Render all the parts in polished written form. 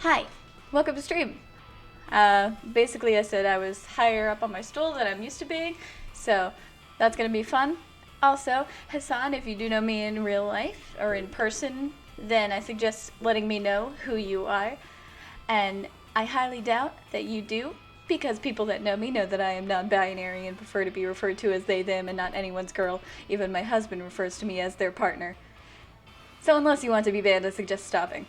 Hi, welcome to stream. Basically I said I was higher up on my stool than I'm used to being, so that's gonna be fun. Also, Hassan, if you do know me in real life or in person, then I suggest letting me know who you are. And I highly doubt that you do, because people that know me know that I am non-binary and prefer to be referred to as they, them, and not anyone's girl. Even my husband refers to me as their partner. So unless you want to be banned, I suggest stopping.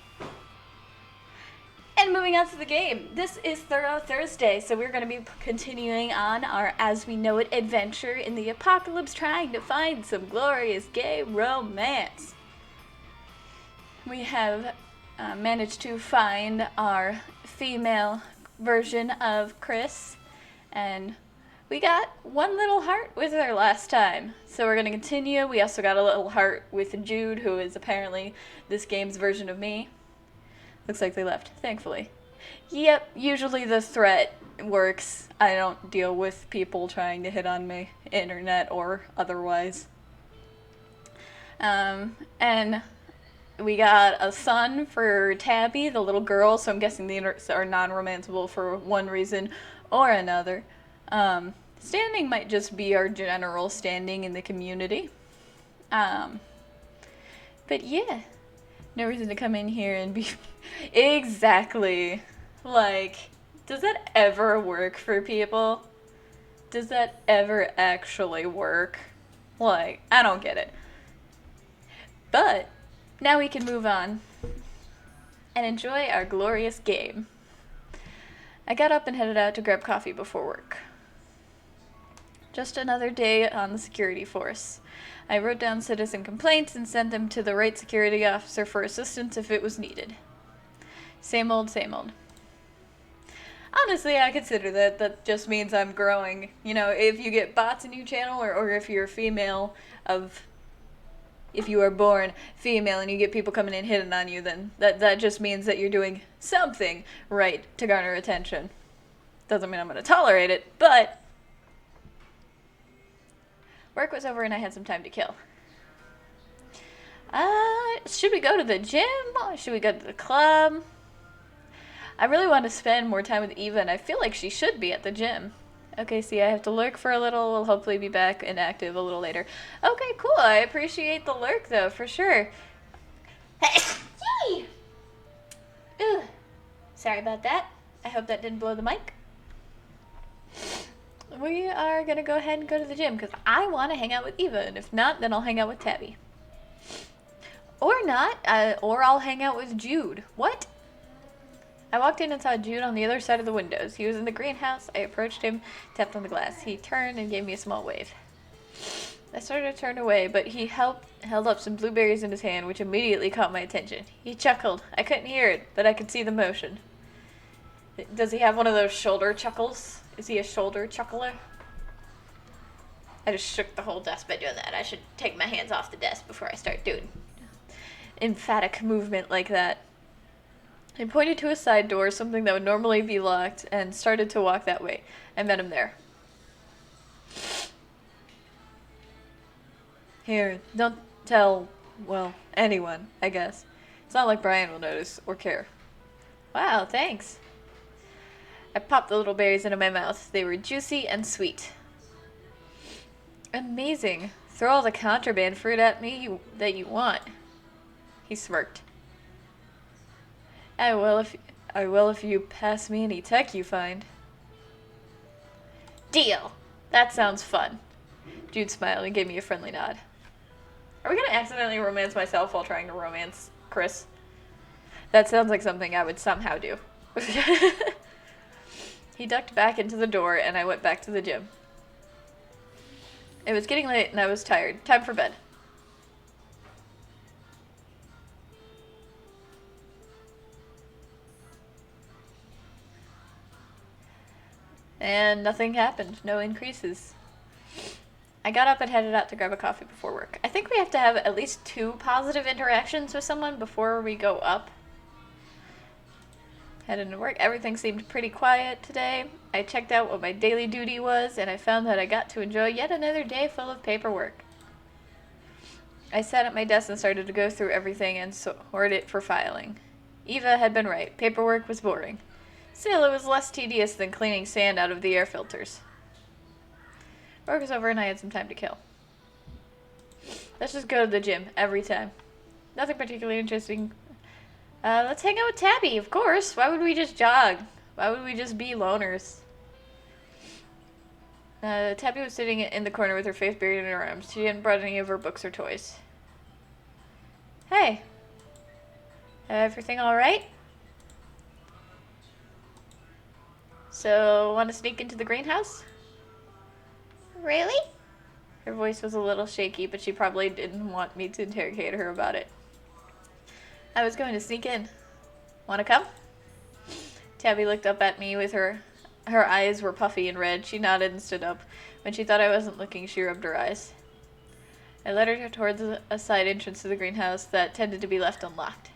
And moving on to the game. This is Thorough Thursday, so we're going to be continuing on our As We Know It adventure in the apocalypse, trying to find some glorious gay romance. We have managed to find our female version of Chris, and we got one little heart with her last time. So we're going to continue. We also got a little heart with Jude, who is apparently this game's version of me. Looks like they left, thankfully. Yep, usually the threat works. I don't deal with people trying to hit on me, internet or otherwise. And we got a son for Tabby, the little girl, so I'm guessing they are non-romanceable for one reason or another. Standing might just be our general standing in the community. But yeah. No reason to come in here and be... Exactly. Like, does that ever work for people? Does that ever actually work? Like, I don't get it. But, now we can move on and enjoy our glorious game. I got up and headed out to grab coffee before work. Just another day on the security force. I wrote down citizen complaints and sent them to the right security officer for assistance if it was needed. Same old, same old. Honestly, I consider that just means I'm growing. You know, if you get bots in your channel, or if you're female if you are born female and you get people coming in hitting on you, then that just means that you're doing something right to garner attention. Doesn't mean I'm going to tolerate it, but... Work was over and I had some time to kill. Should we go to the gym? Should we go to the club? I really want to spend more time with Eva, and I feel like she should be at the gym. Okay, see, I have to lurk for a little. We'll hopefully be back and active a little later. Okay, cool. I appreciate the lurk, though, for sure. Hey! Ooh. Sorry about that. I hope that didn't blow the mic. We are going to go ahead and go to the gym because I want to hang out with Eva, and if not, then I'll hang out with Tabby. Or not, or I'll hang out with Jude. What? I walked in and saw Jude on the other side of the windows. He was in the greenhouse. I approached him, tapped on the glass. He turned and gave me a small wave. I started to turn away, but he held up some blueberries in his hand, which immediately caught my attention. He chuckled. I couldn't hear it, but I could see the motion. Does he have one of those shoulder chuckles? Is he a shoulder chuckler? I just shook the whole desk by doing that. I should take my hands off the desk before I start doing emphatic movement like that. I pointed to a side door, something that would normally be locked, and started to walk that way. I met him there. Here, don't tell, well, anyone, I guess. It's not like Brian will notice or care. Wow, thanks. I popped the little berries into my mouth. They were juicy and sweet. Amazing. Throw all the contraband fruit at me that you want. He smirked. I will if you pass me any tech you find. Deal. That sounds fun. Jude smiled and gave me a friendly nod. Are we gonna accidentally romance myself while trying to romance Chris? That sounds like something I would somehow do. He ducked back into the door, and I went back to the gym. It was getting late, and I was tired. Time for bed. And nothing happened. No increases. I got up and headed out to grab a coffee before work. I think we have to have at least 2 positive interactions with someone before we go up. Headed into work. Everything seemed pretty quiet today. I checked out what my daily duty was, and I found that I got to enjoy yet another day full of paperwork. I sat at my desk and started to go through everything and sort it for filing. Eva had been right. Paperwork was boring. Still, it was less tedious than cleaning sand out of the air filters. Work was over and I had some time to kill. Let's just go to the gym every time. Nothing particularly interesting. Let's hang out with Tabby, of course. Why would we just jog? Why would we just be loners? Tabby was sitting in the corner with her face buried in her arms. She hadn't brought any of her books or toys. Hey. Everything alright? So, want to sneak into the greenhouse? Really? Her voice was a little shaky, but she probably didn't want me to interrogate her about it. I was going to sneak in. Want to come? Tabby looked up at me with her eyes were puffy and red. She nodded and stood up. When she thought I wasn't looking, she rubbed her eyes. I led her towards a side entrance to the greenhouse that tended to be left unlocked.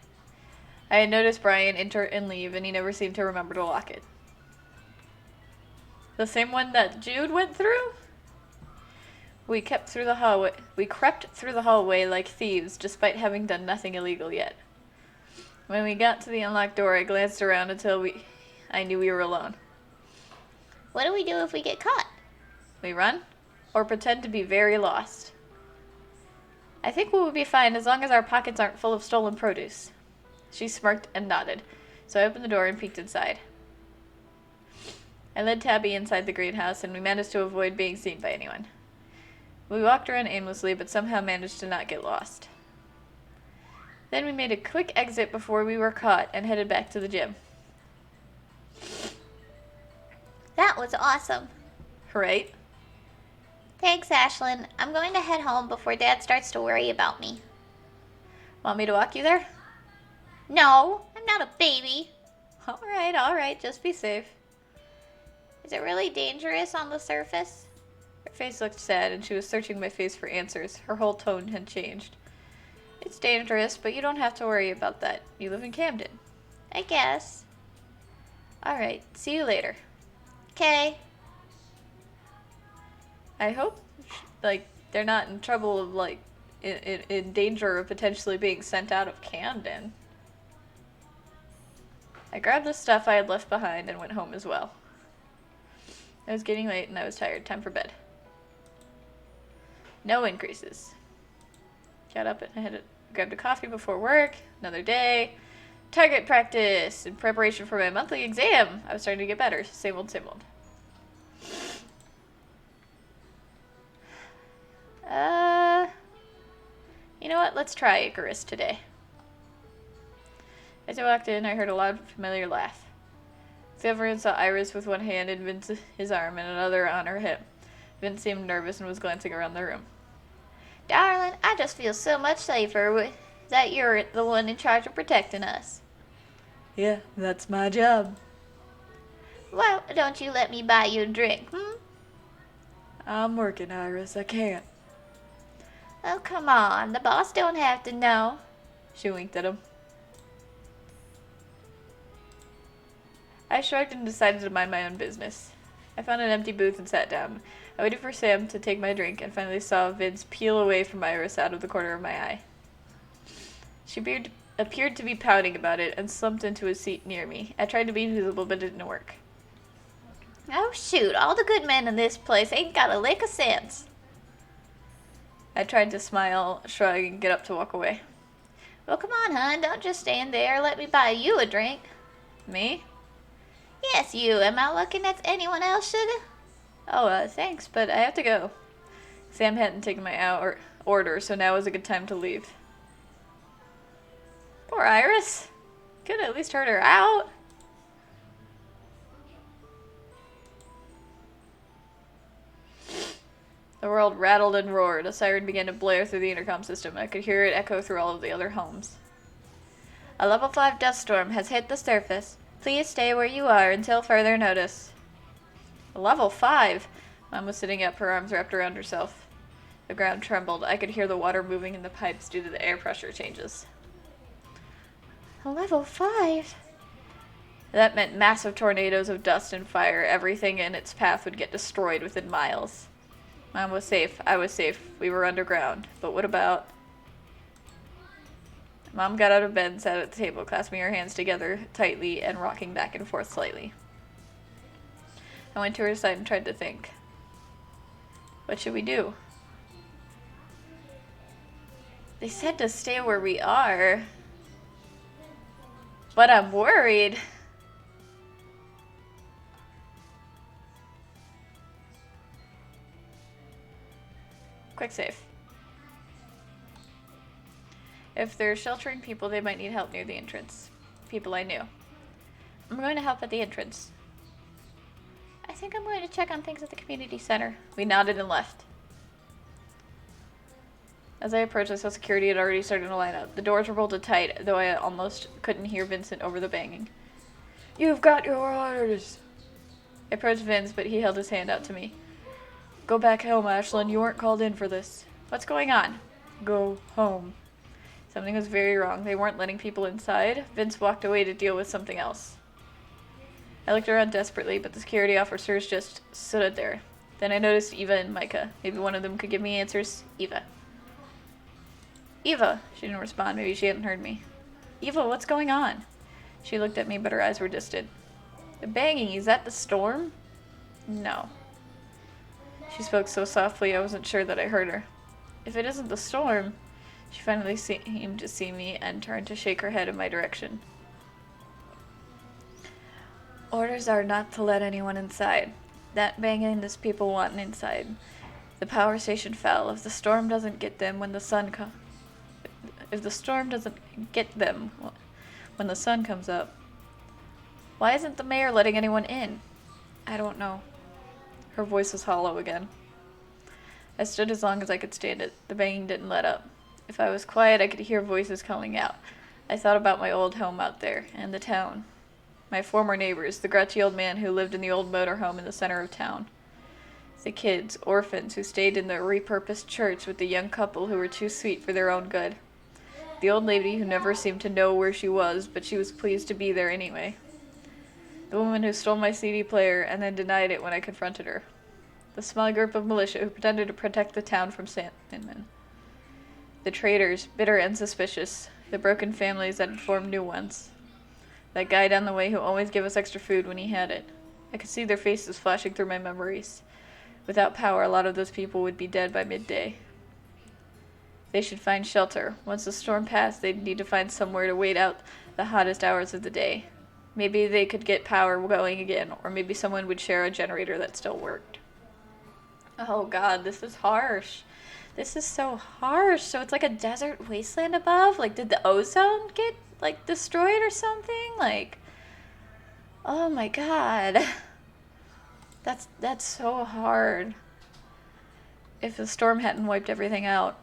I had noticed Brian enter and leave, and he never seemed to remember to lock it. The same one that Jude went through? We crept through the hallway like thieves, despite having done nothing illegal yet. When we got to the unlocked door, I glanced around until I knew we were alone. What do we do if we get caught? We run? Or pretend to be very lost? I think we will be fine as long as our pockets aren't full of stolen produce. She smirked and nodded, so I opened the door and peeked inside. I led Tabby inside the greenhouse, and we managed to avoid being seen by anyone. We walked around aimlessly, but somehow managed to not get lost. Then we made a quick exit before we were caught and headed back to the gym. That was awesome. Right? Thanks, Ashlyn. I'm going to head home before Dad starts to worry about me. Want me to walk you there? No, I'm not a baby. All right, just be safe. Is it really dangerous on the surface? Her face looked sad, and she was searching my face for answers. Her whole tone had changed. It's dangerous, but you don't have to worry about that. You live in Camden. I guess. All right, see you later. Okay. I hope, they're not in trouble of, in danger of potentially being sent out of Camden. I grabbed the stuff I had left behind and went home as well. It was getting late and I was tired. Time for bed. No increases. Got up and grabbed a coffee before work. Another day. Target practice in preparation for my monthly exam. I was starting to get better. Same old, same old. You know what? Let's try Icarus today. As I walked in, I heard a loud, familiar laugh. Everyone saw Iris with one hand in Vince's arm and another on her hip. Vince seemed nervous and was glancing around the room. Darling, I just feel so much safer that you're the one in charge of protecting us. Yeah, that's my job. Why don't you let me buy you a drink, I'm working, Iris. I can't. Oh, come on. The boss don't have to know. She winked at him. I shrugged and decided to mind my own business. I found an empty booth and sat down. I waited for Sam to take my drink and finally saw Vince peel away from Iris out of the corner of my eye. She appeared to be pouting about it and slumped into a seat near me. I tried to be visible, but it didn't work. Oh, shoot. All the good men in this place ain't got a lick of sense. I tried to smile, shrug, and get up to walk away. Well, come on, hon. Don't just stand there. Let me buy you a drink. Me? Yes, you. Am I looking at anyone else, sugar? Oh, thanks, but I have to go. Sam hadn't taken my order, so now was a good time to leave. Poor Iris. Could at least hurt her out. The world rattled and roared. A siren began to blare through the intercom system. I could hear it echo through all of the other homes. A level 5 dust storm has hit the surface. Please stay where you are until further notice. A level 5? Mom was sitting up, her arms wrapped around herself. The ground trembled. I could hear the water moving in the pipes due to the air pressure changes. A level 5? That meant massive tornadoes of dust and fire. Everything in its path would get destroyed within miles. Mom was safe. I was safe. We were underground. But what about... Mom got out of bed and sat at the table, clasping her hands together tightly and rocking back and forth slightly. I went to her side and tried to think. What should we do? They said to stay where we are. But I'm worried. Quick save. If they're sheltering people, they might need help near the entrance. People I knew. I'm going to help at the entrance. I think I'm going to check on things at the community center. We nodded and left. As I approached, I saw security had already started to line up. The doors were bolted tight, though I almost couldn't hear Vincent over the banging. You've got your orders. I approached Vince, but he held his hand out to me. Go back home, Ashlyn. You weren't called in for this. What's going on? Go home. Something was very wrong. They weren't letting people inside. Vince walked away to deal with something else. I looked around desperately, but the security officers just stood there. Then I noticed Eva and Micah. Maybe one of them could give me answers. Eva. Eva! She didn't respond. Maybe she hadn't heard me. Eva, what's going on? She looked at me, but her eyes were distant. The banging, is that the storm? No. She spoke so softly I wasn't sure that I heard her. If it isn't the storm... She finally seemed to see me and turned to shake her head in my direction. Orders are not to let anyone inside. That banging is people wanting inside. The power station fell. If the storm doesn't get them when the sun comes... If the storm doesn't get them when the sun comes up... Why isn't the mayor letting anyone in? I don't know. Her voice was hollow again. I stood as long as I could stand it. The banging didn't let up. If I was quiet, I could hear voices calling out. I thought about my old home out there, and the town. My former neighbors, the grouchy old man who lived in the old motorhome in the center of town. The kids, orphans, who stayed in the repurposed church with the young couple who were too sweet for their own good. The old lady who never seemed to know where she was, but she was pleased to be there anyway. The woman who stole my CD player and then denied it when I confronted her. The small group of militia who pretended to protect the town from Sandman. The traitors, bitter and suspicious. The broken families that had formed new ones. That guy down the way who always gave us extra food when he had it. I could see their faces flashing through my memories. Without power, a lot of those people would be dead by midday. They should find shelter. Once the storm passed, they'd need to find somewhere to wait out the hottest hours of the day. Maybe they could get power going again, or maybe someone would share a generator that still worked. Oh god, this is harsh. This is so harsh. So it's like a desert wasteland above? Like, did the ozone get, like, destroyed or something? Like, oh my god. That's so hard. If the storm hadn't wiped everything out,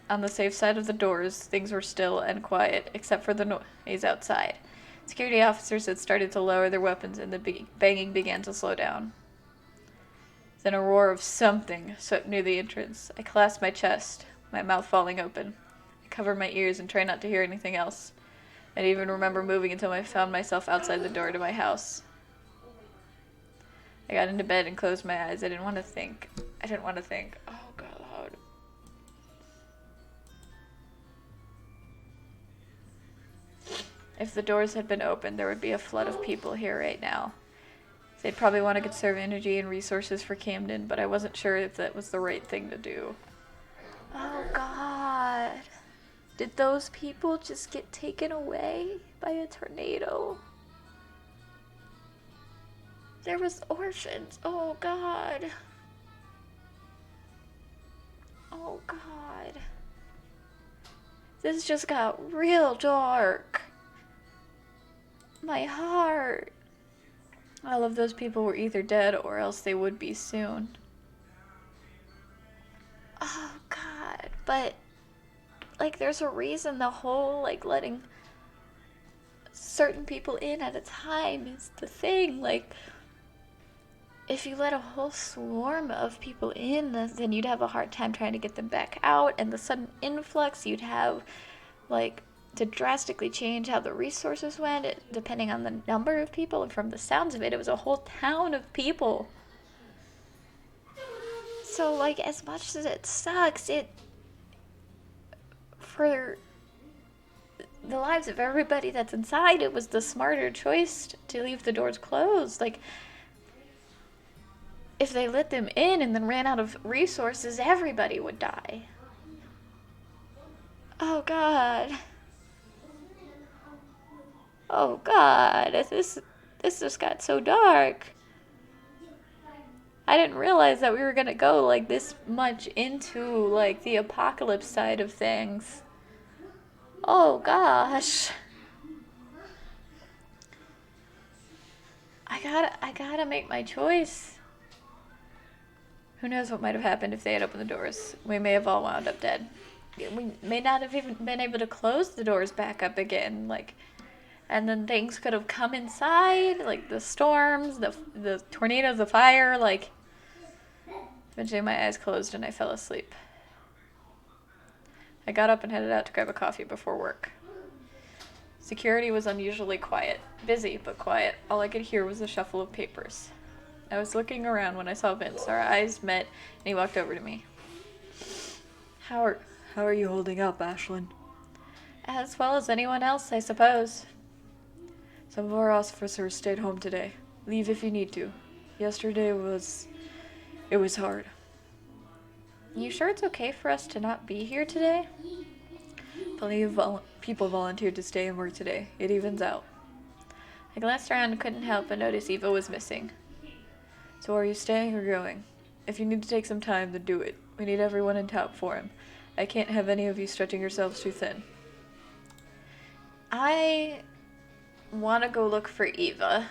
on the safe side of the doors, things were still and quiet, except for the noise outside. Security officers had started to lower their weapons, and the banging began to slow down. Then a roar of something swept near the entrance. I clasped my chest, my mouth falling open. I covered my ears and tried not to hear anything else. I didn't even remember moving until I found myself outside the door to my house. I got into bed and closed my eyes. I didn't want to think. Oh, God. If the doors had been open, there would be a flood of people here right now. They'd probably want to conserve energy and resources for Camden, but I wasn't sure if that was the right thing to do. Oh, God. Did those people just get taken away by a tornado? There was orphans. Oh, God. Oh, God. This just got real dark. My heart. All of those people were either dead or else they would be soon. Oh, God. But, like, there's a reason the whole, like, letting certain people in at a time is the thing. Like, if you let a whole swarm of people in, then you'd have a hard time trying to get them back out. And the sudden influx you'd have, like, to drastically change how the resources went, depending on the number of people. And from the sounds of it, it was a whole town of people. So, like, as much as it sucks, for the lives of everybody that's inside. It was the smarter choice to leave the doors closed. Like, if they let them in and then ran out of resources, everybody would die. Oh, God. Oh, God. This just got so dark. I didn't realize that we were gonna go, like, this much into, like, the apocalypse side of things. Oh, gosh. I gotta make my choice. Who knows what might have happened if they had opened the doors. We may have all wound up dead. We may not have even been able to close the doors back up again, like, and then things could have come inside, like the storms, the tornadoes, the fire, like. Eventually my eyes closed and I fell asleep. I got up and headed out to grab a coffee before work. Security was unusually quiet. Busy, but quiet. All I could hear was the shuffle of papers. I was looking around when I saw Vince. Our eyes met, and he walked over to me. How are you holding up, Ashlyn? As well as anyone else, I suppose. Some of our officers stayed home today. Leave if you need to. Yesterday it was hard. You sure it's okay for us to not be here today? Plenty of people volunteered to stay and work today. It evens out. I glanced around and couldn't help but notice Eva was missing. So are you staying or going? If you need to take some time, then do it. We need everyone in top form. I can't have any of you stretching yourselves too thin. I want to go look for Eva.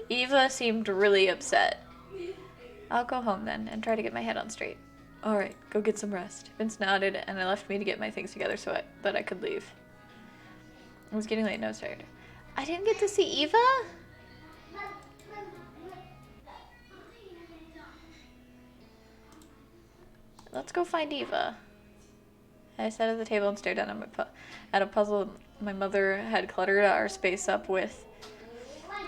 Eva seemed really upset. I'll go home then and try to get my head on straight. Alright, go get some rest. Vince nodded and I left me to get my things together so that I could leave. It was getting late and I was tired. I didn't get to see Eva? Let's go find Eva. I sat at the table and stared down at a puzzle my mother had cluttered our space up with.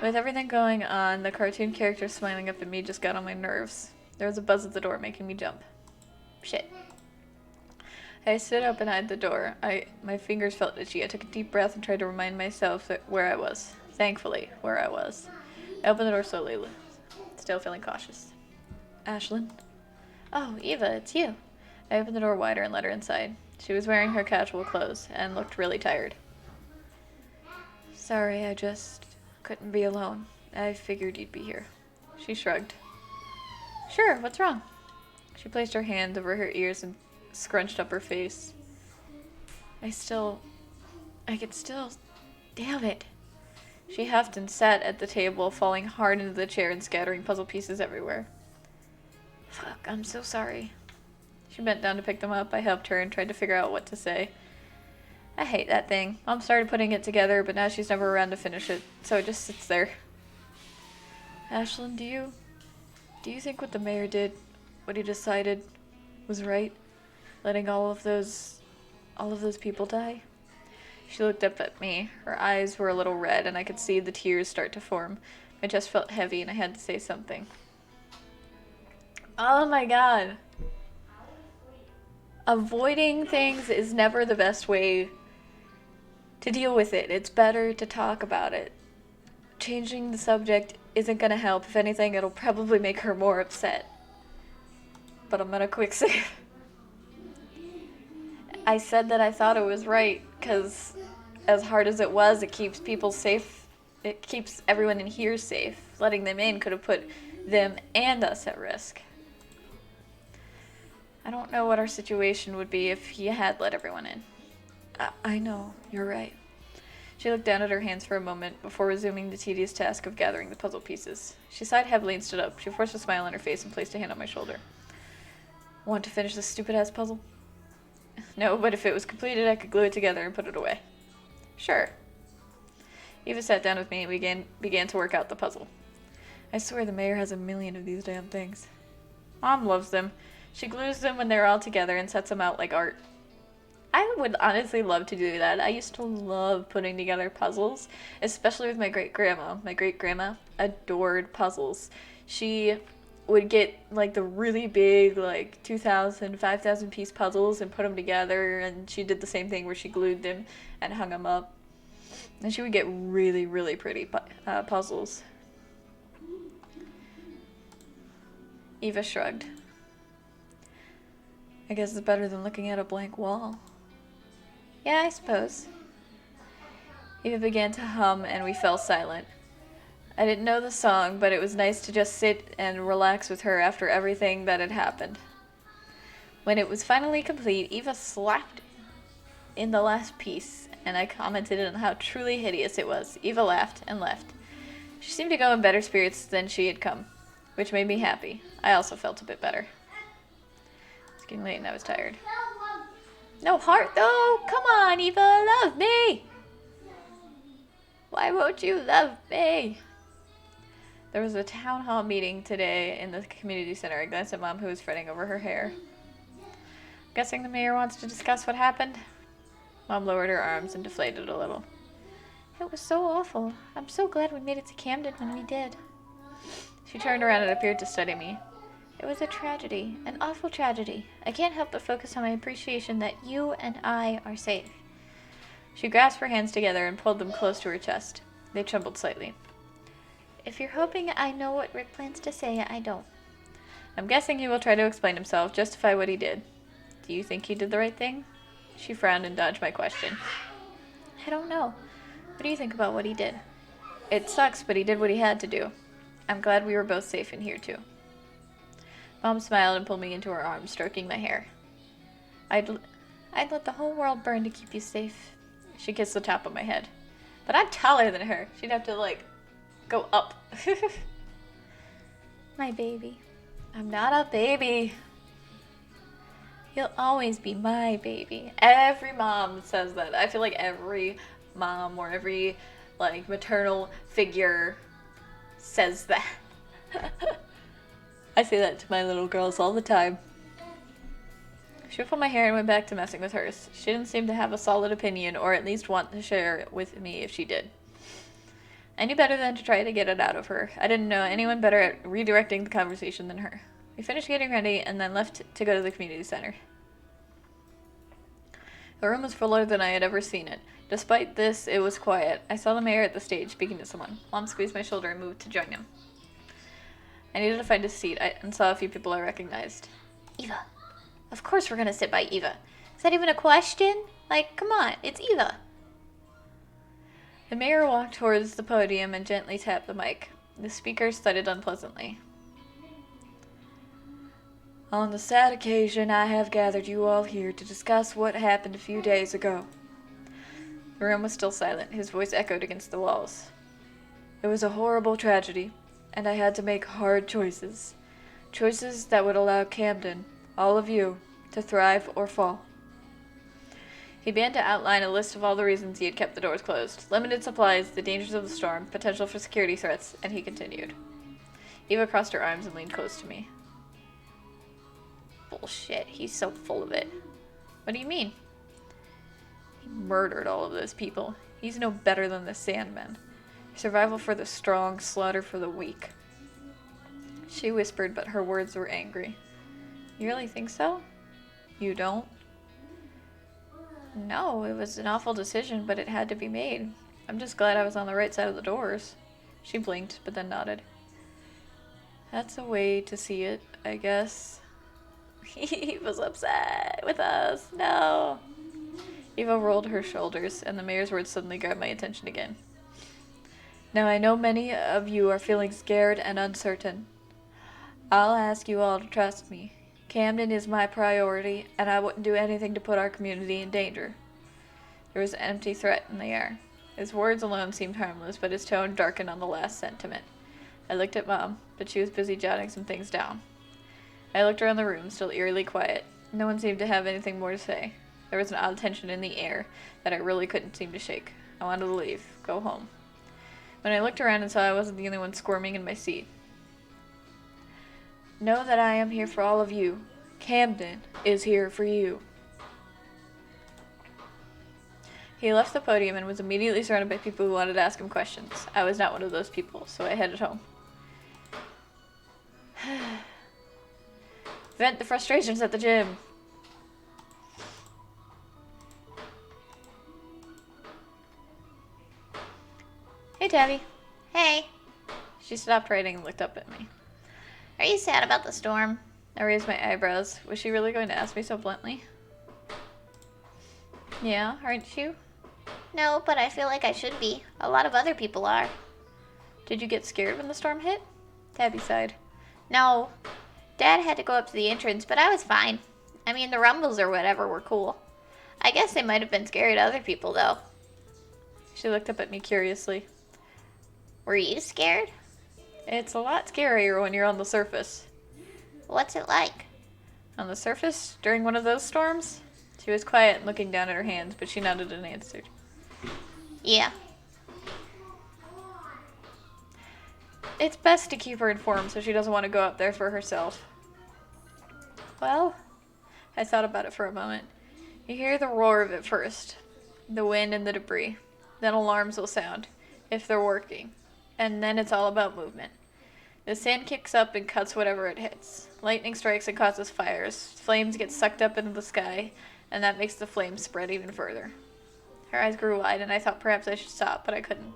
With everything going on, the cartoon character smiling up at me just got on my nerves. There was a buzz at the door making me jump. Shit. I stood up and eyed the door. My fingers felt itchy. I took a deep breath and tried to remind myself where I was. Thankfully, where I was. I opened the door slowly, still feeling cautious. Ashlyn? Oh, Eva, it's you. I opened the door wider and let her inside. She was wearing her casual clothes and looked really tired. Sorry, I just couldn't be alone. I figured you'd be here. She shrugged. Sure, what's wrong? She placed her hand over her ears and scrunched up her face. Damn it. She huffed and sat at the table, falling hard into the chair and scattering puzzle pieces everywhere. Fuck, I'm so sorry. She bent down to pick them up. I helped her and tried to figure out what to say. I hate that thing. Mom started putting it together, but now she's never around to finish it, so it just sits there. Ashlyn, do you think what the mayor did, what he decided, was right? Letting all of those people die? She looked up at me. Her eyes were a little red, and I could see the tears start to form. My chest felt heavy, and I had to say something. Oh my god. Avoiding things is never the best way to deal with it. It's better to talk about it. Changing the subject isn't gonna help. If anything, it'll probably make her more upset. But I'm gonna quick save. I said that I thought it was right, because as hard as it was, it keeps people safe. It keeps everyone in here safe. Letting them in could have put them and us at risk. I don't know what our situation would be if he had let everyone in. I know, you're right. She looked down at her hands for a moment before resuming the tedious task of gathering the puzzle pieces. She sighed heavily and stood up. She forced a smile on her face and placed a hand on my shoulder. Want to finish this stupid-ass puzzle? No, but if it was completed, I could glue it together and put it away. Sure. Eva sat down with me and we began to work out the puzzle. I swear the mayor has a million of these damn things. Mom loves them. She glues them when they're all together and sets them out like art. I would honestly love to do that. I used to love putting together puzzles, especially with my great-grandma. My great-grandma adored puzzles. She would get like the really big like 2,000, 5,000 piece puzzles and put them together, and she did the same thing where she glued them and hung them up. And she would get really, really pretty puzzles. Eva shrugged. I guess it's better than looking at a blank wall. Yeah, I suppose. Eva began to hum and we fell silent. I didn't know the song, but it was nice to just sit and relax with her after everything that had happened. When it was finally complete, Eva slapped in the last piece, and I commented on how truly hideous it was. Eva laughed and left. She seemed to go in better spirits than she had come, which made me happy. I also felt a bit better. It's getting late and I was tired. No heart, though! Come on, Eva, love me! Why won't you love me? There was a town hall meeting today in the community center. I glanced at Mom, who was fretting over her hair. Guessing the mayor wants to discuss what happened? Mom lowered her arms and deflated a little. It was so awful. I'm so glad we made it to Camden when we did. She turned around and appeared to study me. It was a tragedy, an awful tragedy. I can't help but focus on my appreciation that you and I are safe. She grasped her hands together and pulled them close to her chest. They trembled slightly. If you're hoping I know what Rick plans to say, I don't. I'm guessing he will try to explain himself, justify what he did. Do you think he did the right thing? She frowned and dodged my question. I don't know. What do you think about what he did? It sucks, but he did what he had to do. I'm glad we were both safe in here, too. Mom smiled and pulled me into her arms, stroking my hair. I'd let the whole world burn to keep you safe. She kissed the top of my head. But I'm taller than her. She'd have to, like, go up. My baby. I'm not a baby. You'll always be my baby. Every mom says that. I feel like every mom or every, like, maternal figure says that. I say that to my little girls all the time. She pulled my hair and went back to messing with hers. She didn't seem to have a solid opinion, or at least want to share it with me if she did. I knew better than to try to get it out of her. I didn't know anyone better at redirecting the conversation than her. We finished getting ready and then left to go to the community center. The room was fuller than I had ever seen it. Despite this, it was quiet. I saw the mayor at the stage speaking to someone. Mom squeezed my shoulder and moved to join him. I needed to find a seat and saw a few people I recognized. Eva. Of course we're going to sit by Eva. Is that even a question? Like, come on, it's Eva. The mayor walked towards the podium and gently tapped the mic. The speaker thudded unpleasantly. On the sad occasion, I have gathered you all here to discuss what happened a few days ago. The room was still silent. His voice echoed against the walls. It was a horrible tragedy, and I had to make hard choices. Choices that would allow Camden, all of you, to thrive or fall. He began to outline a list of all the reasons he had kept the doors closed. Limited supplies, the dangers of the storm, potential for security threats, and he continued. Eva crossed her arms and leaned close to me. Bullshit, he's so full of it. What do you mean? He murdered all of those people. He's no better than the Sandmen. Survival for the strong, slaughter for the weak. She whispered, but her words were angry. You really think so? You don't? No, it was an awful decision, but it had to be made. I'm just glad I was on the right side of the doors. She blinked, but then nodded. That's a way to see it, I guess. He was upset with us. No. Eva rolled her shoulders, and the mayor's words suddenly grabbed my attention again. Now I know many of you are feeling scared and uncertain. I'll ask you all to trust me. Camden is my priority, and I wouldn't do anything to put our community in danger. There was an empty threat in the air. His words alone seemed harmless, but his tone darkened on the last sentiment. I looked at Mom, but she was busy jotting some things down. I looked around the room, still eerily quiet. No one seemed to have anything more to say. There was an odd tension in the air that I really couldn't seem to shake. I wanted to leave, go home. When I looked around and saw I wasn't the only one squirming in my seat. Know that I am here for all of you. Camden is here for you. He left the podium and was immediately surrounded by people who wanted to ask him questions. I was not one of those people, so I headed home. Vent the frustrations at the gym. Hey, Tabby. Hey, She stopped writing and looked up at me. are you sad about the storm? I raised my eyebrows. Was she really going to ask me so bluntly? Yeah, aren't you? No, but I feel like I should be. A lot of other people are. Did you get scared when the storm hit? Tabby sighed. No, Dad had to go up to the entrance, but I was fine. I mean, the rumbles or whatever were cool. I guess they might have been scary to other people, though. She looked up at me curiously. Were you scared? It's a lot scarier when you're on the surface. What's it like? On the surface, during one of those storms? She was quiet and looking down at her hands, but she nodded and answered. Yeah. It's best to keep her informed so she doesn't want to go up there for herself. Well, I thought about it for a moment. You hear the roar of it first, the wind and the debris. Then alarms will sound, if they're working. And then it's all about movement. The sand kicks up and cuts whatever it hits. Lightning strikes and causes fires. Flames get sucked up into the sky, and that makes the flames spread even further. Her eyes grew wide, and I thought perhaps I should stop, but I couldn't.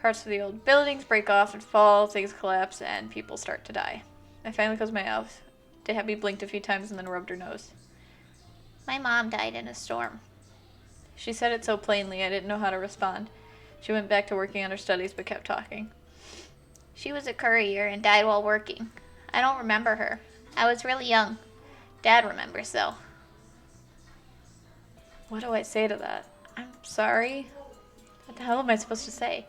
Parts of the old buildings break off and fall, things collapse, and people start to die. I finally closed my eyes. Tabby blinked a few times and then rubbed her nose. My mom died in a storm. She said it so plainly I didn't know how to respond. She went back to working on her studies but kept talking. She was a courier and died while working. I don't remember her. I was really young. Dad remembers, though. What do I say to that? I'm sorry. What the hell am I supposed to say?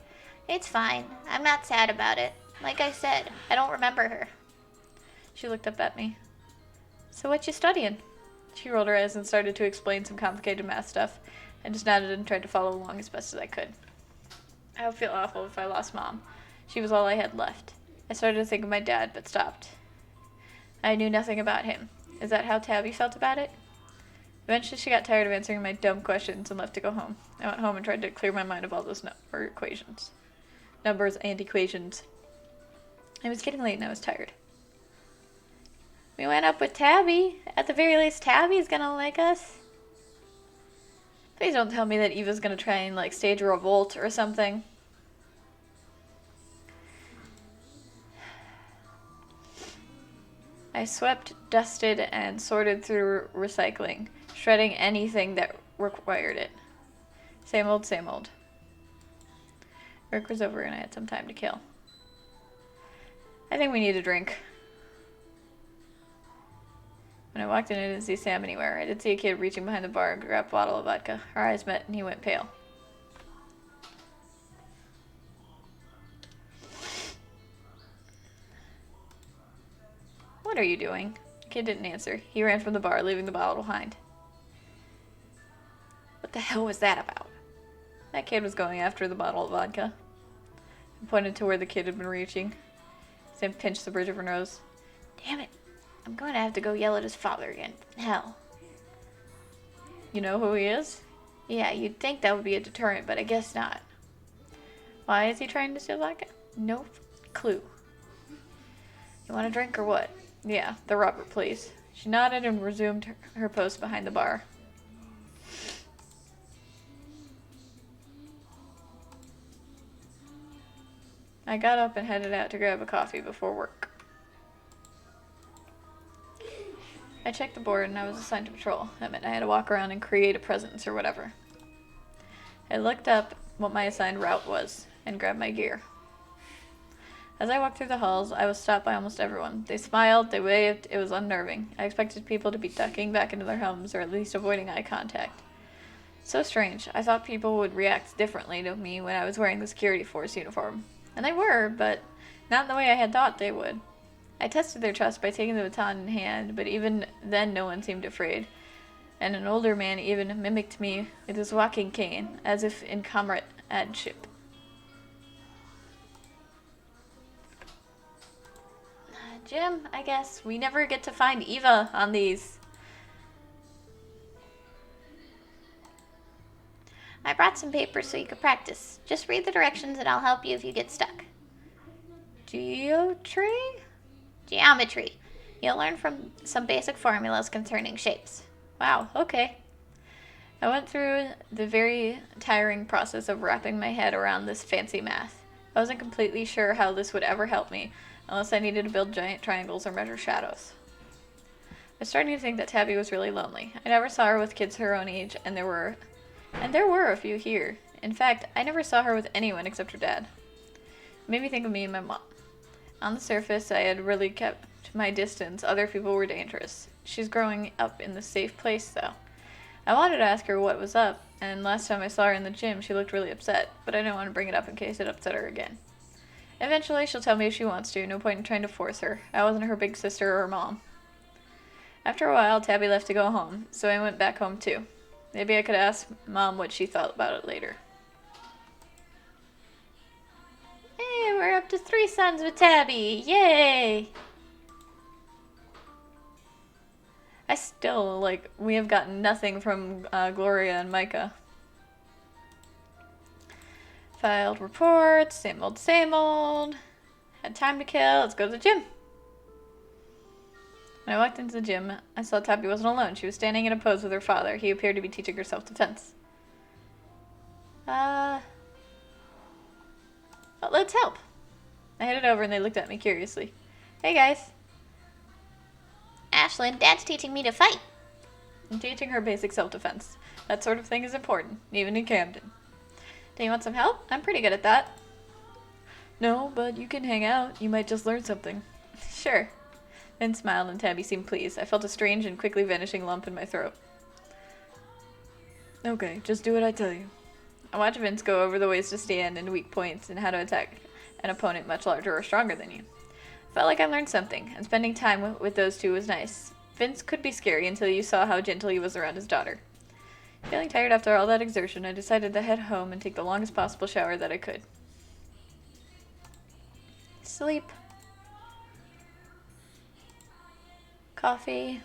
It's fine. I'm not sad about it. Like I said, I don't remember her. She looked up at me. So what you studying? She rolled her eyes and started to explain some complicated math stuff. I just nodded and tried to follow along as best as I could. I would feel awful if I lost Mom. She was all I had left. I started to think of my dad, but stopped. I knew nothing about him. Is that how Tabby felt about it? Eventually she got tired of answering my dumb questions and left to go home. I went home and tried to clear my mind of all those numbers and equations. It was getting late and I was tired. We went up with Tabby. At the very least, Tabby's gonna like us. Please don't tell me that Eva's gonna try and stage a revolt or something. I swept, dusted, and sorted through recycling, shredding anything that required it. Same old, same old. Work was over and I had some time to kill. I think we need a drink. When I walked in, I didn't see Sam anywhere. I did see a kid reaching behind the bar and grab a bottle of vodka. Our eyes met and he went pale. What are you doing? The kid didn't answer. He ran from the bar, leaving the bottle behind. What the hell was that about? That kid was going after the bottle of vodka. I pointed to where the kid had been reaching. Sam pinched the bridge of her nose. Damn it. I'm going to have to go yell at his father again. Hell. You know who he is? Yeah, you'd think that would be a deterrent, but I guess not. Why is he trying to steal vodka? No clue. You want a drink or what? Yeah, the rubber, please. She nodded and resumed her post behind the bar. I got up and headed out to grab a coffee before work. I checked the board and I was assigned to patrol. That meant I had to walk around and create a presence or whatever. I looked up what my assigned route was and grabbed my gear. As I walked through the halls, I was stopped by almost everyone. They smiled, they waved, it was unnerving. I expected people to be ducking back into their homes or at least avoiding eye contact. So strange. I thought people would react differently to me when I was wearing the security force uniform. And they were, but not in the way I had thought they would. I tested their trust by taking the baton in hand, but even then no one seemed afraid. And an older man even mimicked me with his walking cane, as if in comradeship. Jim, I guess. We never get to find Eva on these. I brought some papers so you could practice. Just read the directions and I'll help you if you get stuck. Geometry? Geometry. You'll learn from some basic formulas concerning shapes. Wow, okay. I went through the very tiring process of wrapping my head around this fancy math. I wasn't completely sure how this would ever help me, unless I needed to build giant triangles or measure shadows. I was starting to think that Tabby was really lonely. I never saw her with kids her own age, and there were a few here. In fact, I never saw her with anyone except her dad. It made me think of me and my mom. On the surface, I had really kept my distance. Other people were dangerous. She's growing up in the safe place, though. I wanted to ask her what was up, and last time I saw her in the gym, she looked really upset, but I didn't want to bring it up in case it upset her again. Eventually, she'll tell me if she wants to. No point in trying to force her. I wasn't her big sister or mom. After a while, Tabby left to go home, so I went back home too. Maybe I could ask Mom what she thought about it later. Hey, we're up to 3 sons with Tabby. Yay! I still, we have gotten nothing from Gloria and Micah. Filed reports, same old, same old. Had time to kill, let's go to the gym. When I walked into the gym, I saw Tabby wasn't alone. She was standing in a pose with her father. He appeared to be teaching her self-defense. But let's help. I headed over and they looked at me curiously. Hey guys. Ashlyn, Dad's teaching me to fight. I'm teaching her basic self-defense. That sort of thing is important, even in Camden. Do you want some help? I'm pretty good at that. No, but you can hang out. You might just learn something. Sure. Vince smiled and Tabby seemed pleased. I felt a strange and quickly vanishing lump in my throat. Okay, just do what I tell you. I watched Vince go over the ways to stand and weak points and how to attack an opponent much larger or stronger than you. I felt like I learned something, and spending time with those two was nice. Vince could be scary until you saw how gentle he was around his daughter. Feeling tired after all that exertion, I decided to head home and take the longest possible shower that I could. Sleep. Coffee.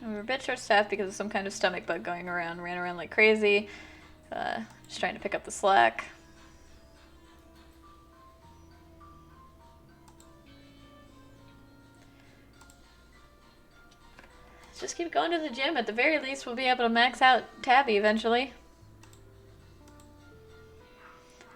We were a bit short-staffed because of some kind of stomach bug going around. Ran around like crazy, just trying to pick up the slack. Let's just keep going to the gym. At the very least, we'll be able to max out Tabby eventually.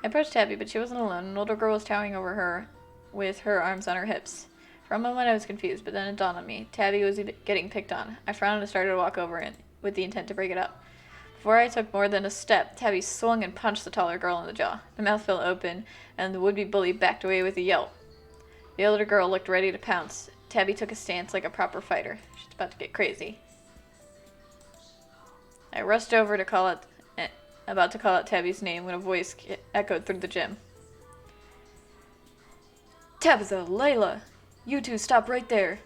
I approached Tabby, but she wasn't alone. An older girl was towering over her with her arms on her hips. For a moment I was confused, but then it dawned on me. Tabby was getting picked on. I frowned and started to walk over it with the intent to break it up. Before I took more than a step, Tabby swung and punched the taller girl in the jaw. The mouth fell open, and the would-be bully backed away with a yelp. The older girl looked ready to pounce. Tabby took a stance like a proper fighter. She's about to get crazy. I rushed over to about to call out Tabby's name when a voice echoed through the gym. Tabitha, Layla! You two stop right there.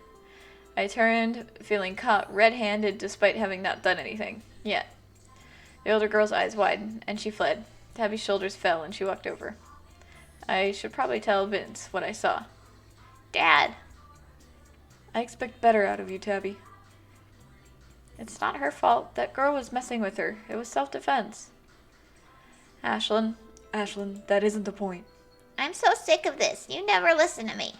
I turned, feeling caught red-handed despite having not done anything yet. The older girl's eyes widened, and she fled. Tabby's shoulders fell, and she walked over. I should probably tell Vince what I saw. Dad. I expect better out of you, Tabby. It's not her fault. That girl was messing with her. It was self-defense. Ashlyn, that isn't the point. I'm so sick of this. You never listen to me.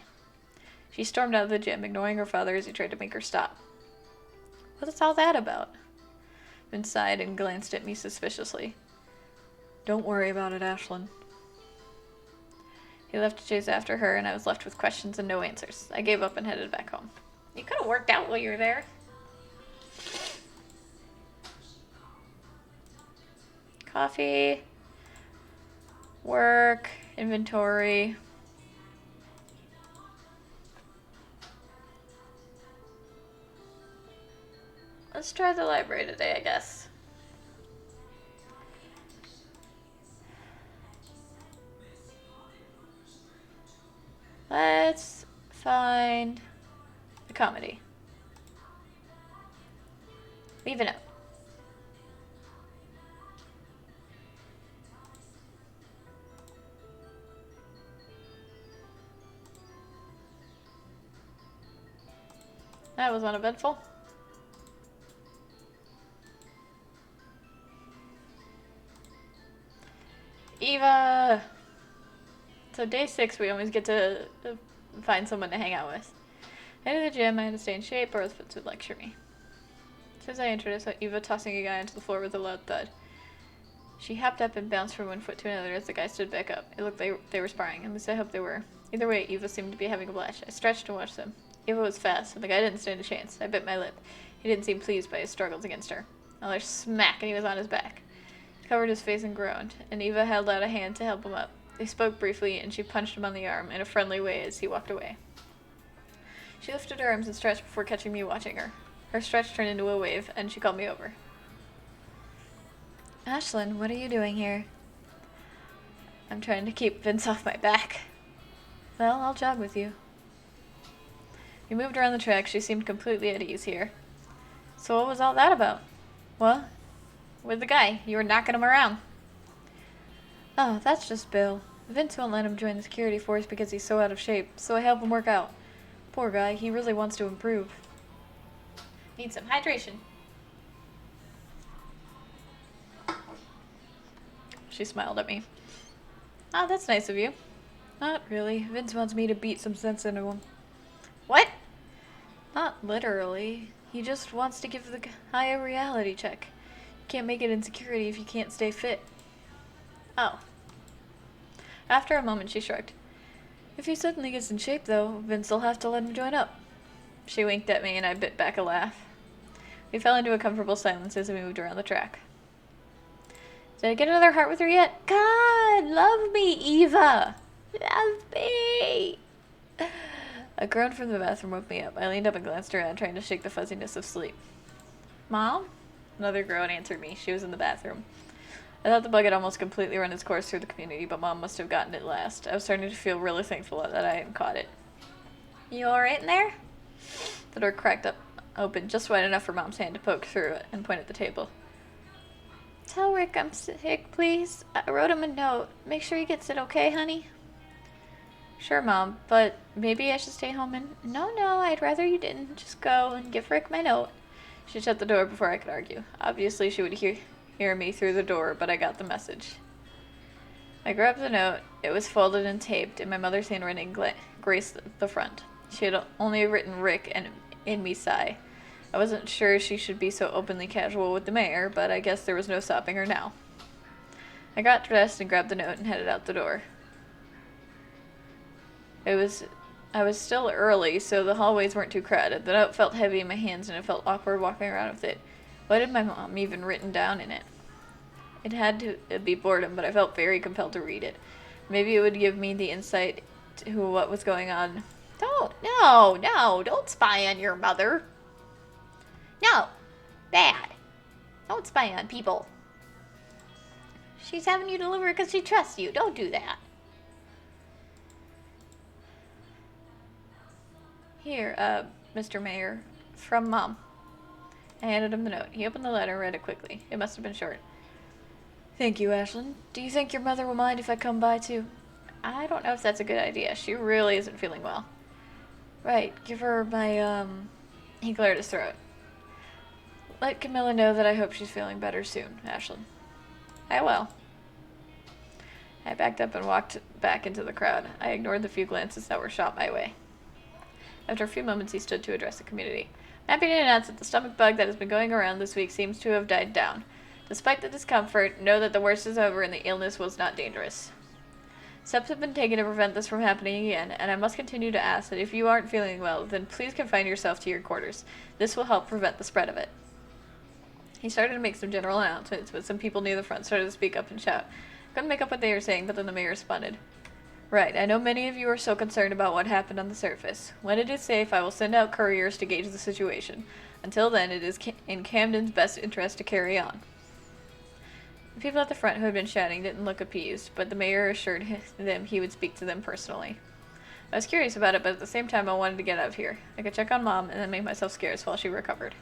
She stormed out of the gym, ignoring her father as he tried to make her stop. What's all that about? Vince sighed and glanced at me suspiciously. Don't worry about it, Ashlyn. He left to chase after her, and I was left with questions and no answers. I gave up and headed back home. You could have worked out while you were there. Coffee. Work. Inventory. Let's try the library today, I guess. Let's find the comedy. Leave a note. That was uneventful. Eva! So day 6, we always get to find someone to hang out with. Headed to the gym, I had to stay in shape or else Fitz would lecture me. As soon as I entered, I saw Eva tossing a guy onto the floor with a loud thud. She hopped up and bounced from one foot to another as the guy stood back up. It looked like they were sparring, at least I hoped they were. Either way, Eva seemed to be having a blast. I stretched and watched them. Eva was fast, and the guy didn't stand a chance. I bit my lip. He didn't seem pleased by his struggles against her. Another smack, and he was on his back. He covered his face and groaned, and Eva held out a hand to help him up. They spoke briefly, and she punched him on the arm in a friendly way as he walked away. She lifted her arms and stretched before catching me watching her. Her stretch turned into a wave, and she called me over. Ashlyn, what are you doing here? I'm trying to keep Vince off my back. Well, I'll jog with you. We moved around the track. She seemed completely at ease here. So what was all that about? What? With the guy. You were knocking him around. Oh, that's just Bill. Vince won't let him join the security force because he's so out of shape, so I help him work out. Poor guy, he really wants to improve. Need some hydration. She smiled at me. Oh, that's nice of you. Not really. Vince wants me to beat some sense into him. What? Not literally. He just wants to give the guy a reality check. You can't make it in security if you can't stay fit. Oh. After a moment, she shrugged. If he suddenly gets in shape, though, Vince will have to let him join up. She winked at me, and I bit back a laugh. We fell into a comfortable silence as we moved around the track. Did I get another heart with her yet? God, love me, Eva! Love me! A groan from the bathroom woke me up. I leaned up and glanced around, trying to shake the fuzziness of sleep. Mom? Another groan answered me. She was in the bathroom. I thought the bug had almost completely run its course through the community, but Mom must have gotten it last. I was starting to feel really thankful that I hadn't caught it. You alright in there? The door cracked up open just wide enough for Mom's hand to poke through it and point at the table. Tell Rick I'm sick, please. I wrote him a note. Make sure he gets it, okay, honey? Sure, Mom, but maybe I should stay home and... No, I'd rather you didn't. Just go and give Rick my note. She shut the door before I could argue. Obviously, she would hear me through the door, but I got the message. I grabbed the note. It was folded and taped, and my mother's handwriting graced the front. She had only written Rick and in me sigh. I wasn't sure she should be so openly casual with the mayor, but I guess there was no stopping her now. I got dressed and grabbed the note and headed out the door. I was still early, so the hallways weren't too crowded. The note felt heavy in my hands, and it felt awkward walking around with it. What had my mom even written down in it? It had to be boredom, but I felt very compelled to read it. Maybe it would give me the insight to what was going on. Don't spy on your mother. No, bad. Don't spy on people. She's having you deliver because she trusts you. Don't do that. Here, Mr. Mayor, from Mom. I handed him the note. He opened the letter and read it quickly. It must have been short. Thank you, Ashlyn. Do you think your mother will mind if I come by too? I don't know if that's a good idea. She really isn't feeling well. Right, give her my, He cleared his throat. Let Camilla know that I hope she's feeling better soon, Ashlyn. I will. I backed up and walked back into the crowd. I ignored the few glances that were shot my way. After a few moments, he stood to address the community. I'm happy to announce that the stomach bug that has been going around this week seems to have died down. Despite the discomfort, know that the worst is over and the illness was not dangerous. Steps have been taken to prevent this from happening again, and I must continue to ask that if you aren't feeling well, then please confine yourself to your quarters. This will help prevent the spread of it. He started to make some general announcements, but some people near the front started to speak up and shout. I couldn't make up what they were saying, but then the mayor responded. Right, I know many of you are so concerned about what happened on the surface. When it is safe, I will send out couriers to gauge the situation. Until then, it is in Camden's best interest to carry on. The people at the front who had been shouting didn't look appeased, but the mayor assured them he would speak to them personally. I was curious about it, but at the same time I wanted to get out of here. I could check on Mom and then make myself scarce while she recovered.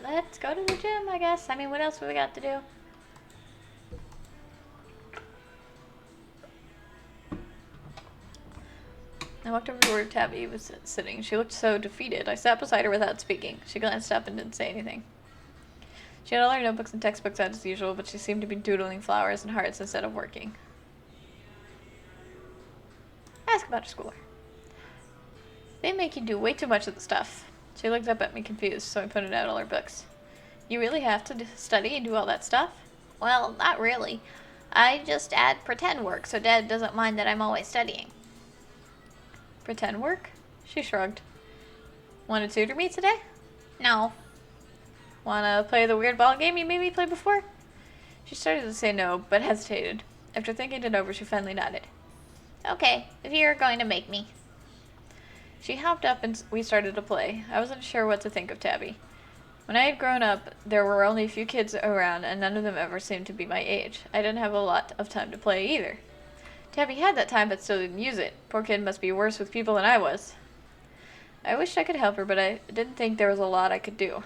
Let's go to the gym, I guess. I mean, what else have we got to do? I walked over to where Tabby was sitting. She looked so defeated. I sat beside her without speaking. She glanced up and didn't say anything. She had all her notebooks and textbooks out as usual, but she seemed to be doodling flowers and hearts instead of working. Ask about her school. They make you do way too much of the stuff. She looked up at me confused, so I pointed out all her books. You really have to study and do all that stuff? Well, not really. I just add pretend work so Dad doesn't mind that I'm always studying. Pretend work? She shrugged. Want to tutor me today? No. Wanna play the weird ball game you made me play before? She started to say no, but hesitated. After thinking it over, she finally nodded. Okay, if you're going to make me. She hopped up and we started to play. I wasn't sure what to think of Tabby. When I had grown up, there were only a few kids around, and none of them ever seemed to be my age. I didn't have a lot of time to play either. Tabby had that time but still didn't use it. Poor kid must be worse with people than I was. I wished I could help her, but I didn't think there was a lot I could do.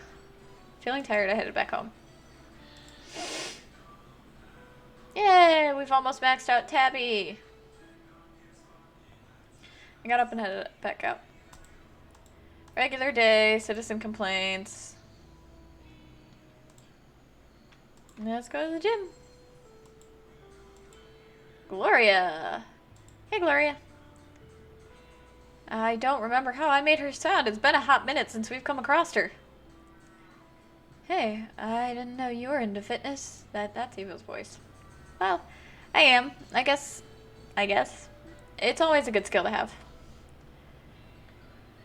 Feeling tired, I headed back home. Yay! We've almost maxed out Tabby! I got up and headed back out. Regular day, citizen complaints. Let's go to the gym. Gloria! Hey, Gloria. I don't remember how I made her sound. It's been a hot minute since we've come across her. Hey, I didn't know you were into fitness. That's Eva's voice. Well, I am. I guess. It's always a good skill to have.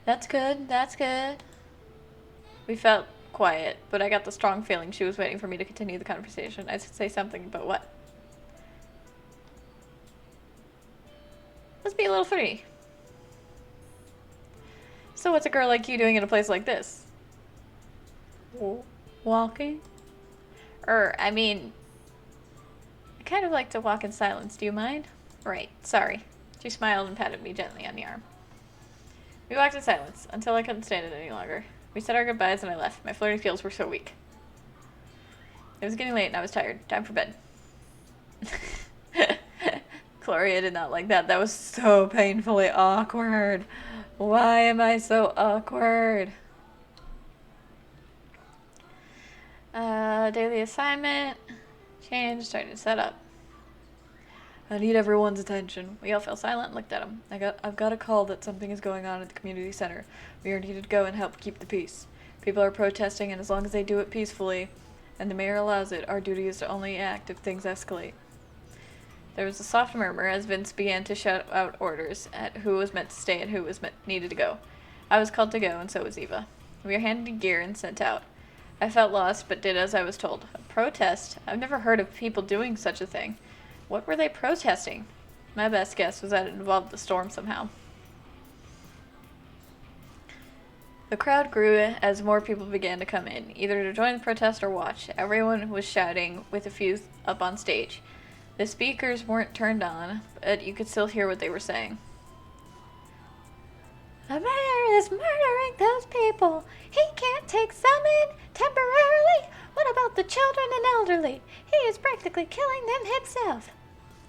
That's good, that's good. We felt quiet, but I got the strong feeling she was waiting for me to continue the conversation. I should say something, but what? Let's be a little flirty. So what's a girl like you doing in a place like this? Walking? I kind of like to walk in silence. Do you mind? Right, sorry. She smiled and patted me gently on the arm. We walked in silence, until I couldn't stand it any longer. We said our goodbyes and I left. My flirting skills were so weak. It was getting late and I was tired. Time for bed. Gloria did not like that. That was so painfully awkward. Why am I so awkward? Daily assignment. Change. Starting to set up. I need everyone's attention. We all fell silent and looked at him. I've got a call that something is going on at the community center. We are needed to go and help keep the peace. People are protesting, and as long as they do it peacefully, and the mayor allows it, our duty is to only act if things escalate. There was a soft murmur as Vince began to shout out orders at who was meant to stay and who was needed to go. I was called to go, and so was Eva. We were handed gear and sent out. I felt lost, but did as I was told. A protest? I've never heard of people doing such a thing. What were they protesting? My best guess was that it involved the storm somehow. The crowd grew as more people began to come in, either to join the protest or watch. Everyone was shouting, with a few up on stage. The speakers weren't turned on, but you could still hear what they were saying. The mayor is murdering those people. He can't take some in temporarily. What about the children and elderly? He is practically killing them himself.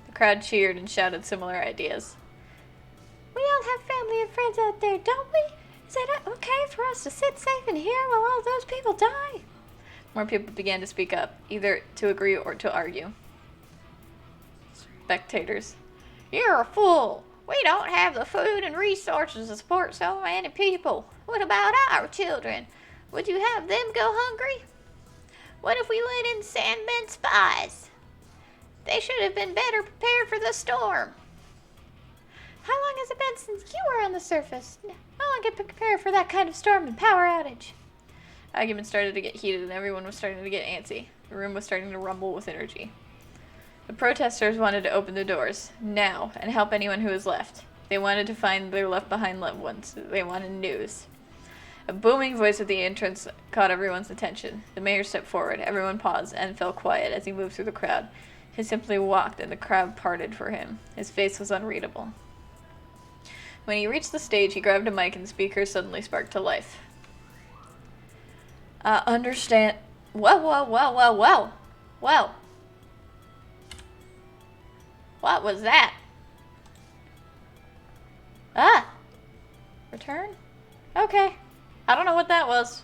The crowd cheered and shouted similar ideas. We all have family and friends out there, don't we? Is it okay for us to sit safe in here while all those people die? More people began to speak up, either to agree or to argue. Spectators. You're a fool. We don't have the food and resources to support so many people. What about our children? Would you have them go hungry? What if we let in Sandmen spies? They should have been better prepared for the storm. How long has it been since you were on the surface? How long can prepare for that kind of storm and power outage? Arguments started to get heated and everyone was starting to get antsy. The room was starting to rumble with energy. The protesters wanted to open the doors, now, and help anyone who was left. They wanted to find their left-behind loved ones. They wanted news. A booming voice at the entrance caught everyone's attention. The mayor stepped forward. Everyone paused and fell quiet as he moved through the crowd. He simply walked, and the crowd parted for him. His face was unreadable. When he reached the stage, he grabbed a mic, and the speaker suddenly sparked to life. Understand... Whoa. What was that? Return? Okay. I don't know what that was.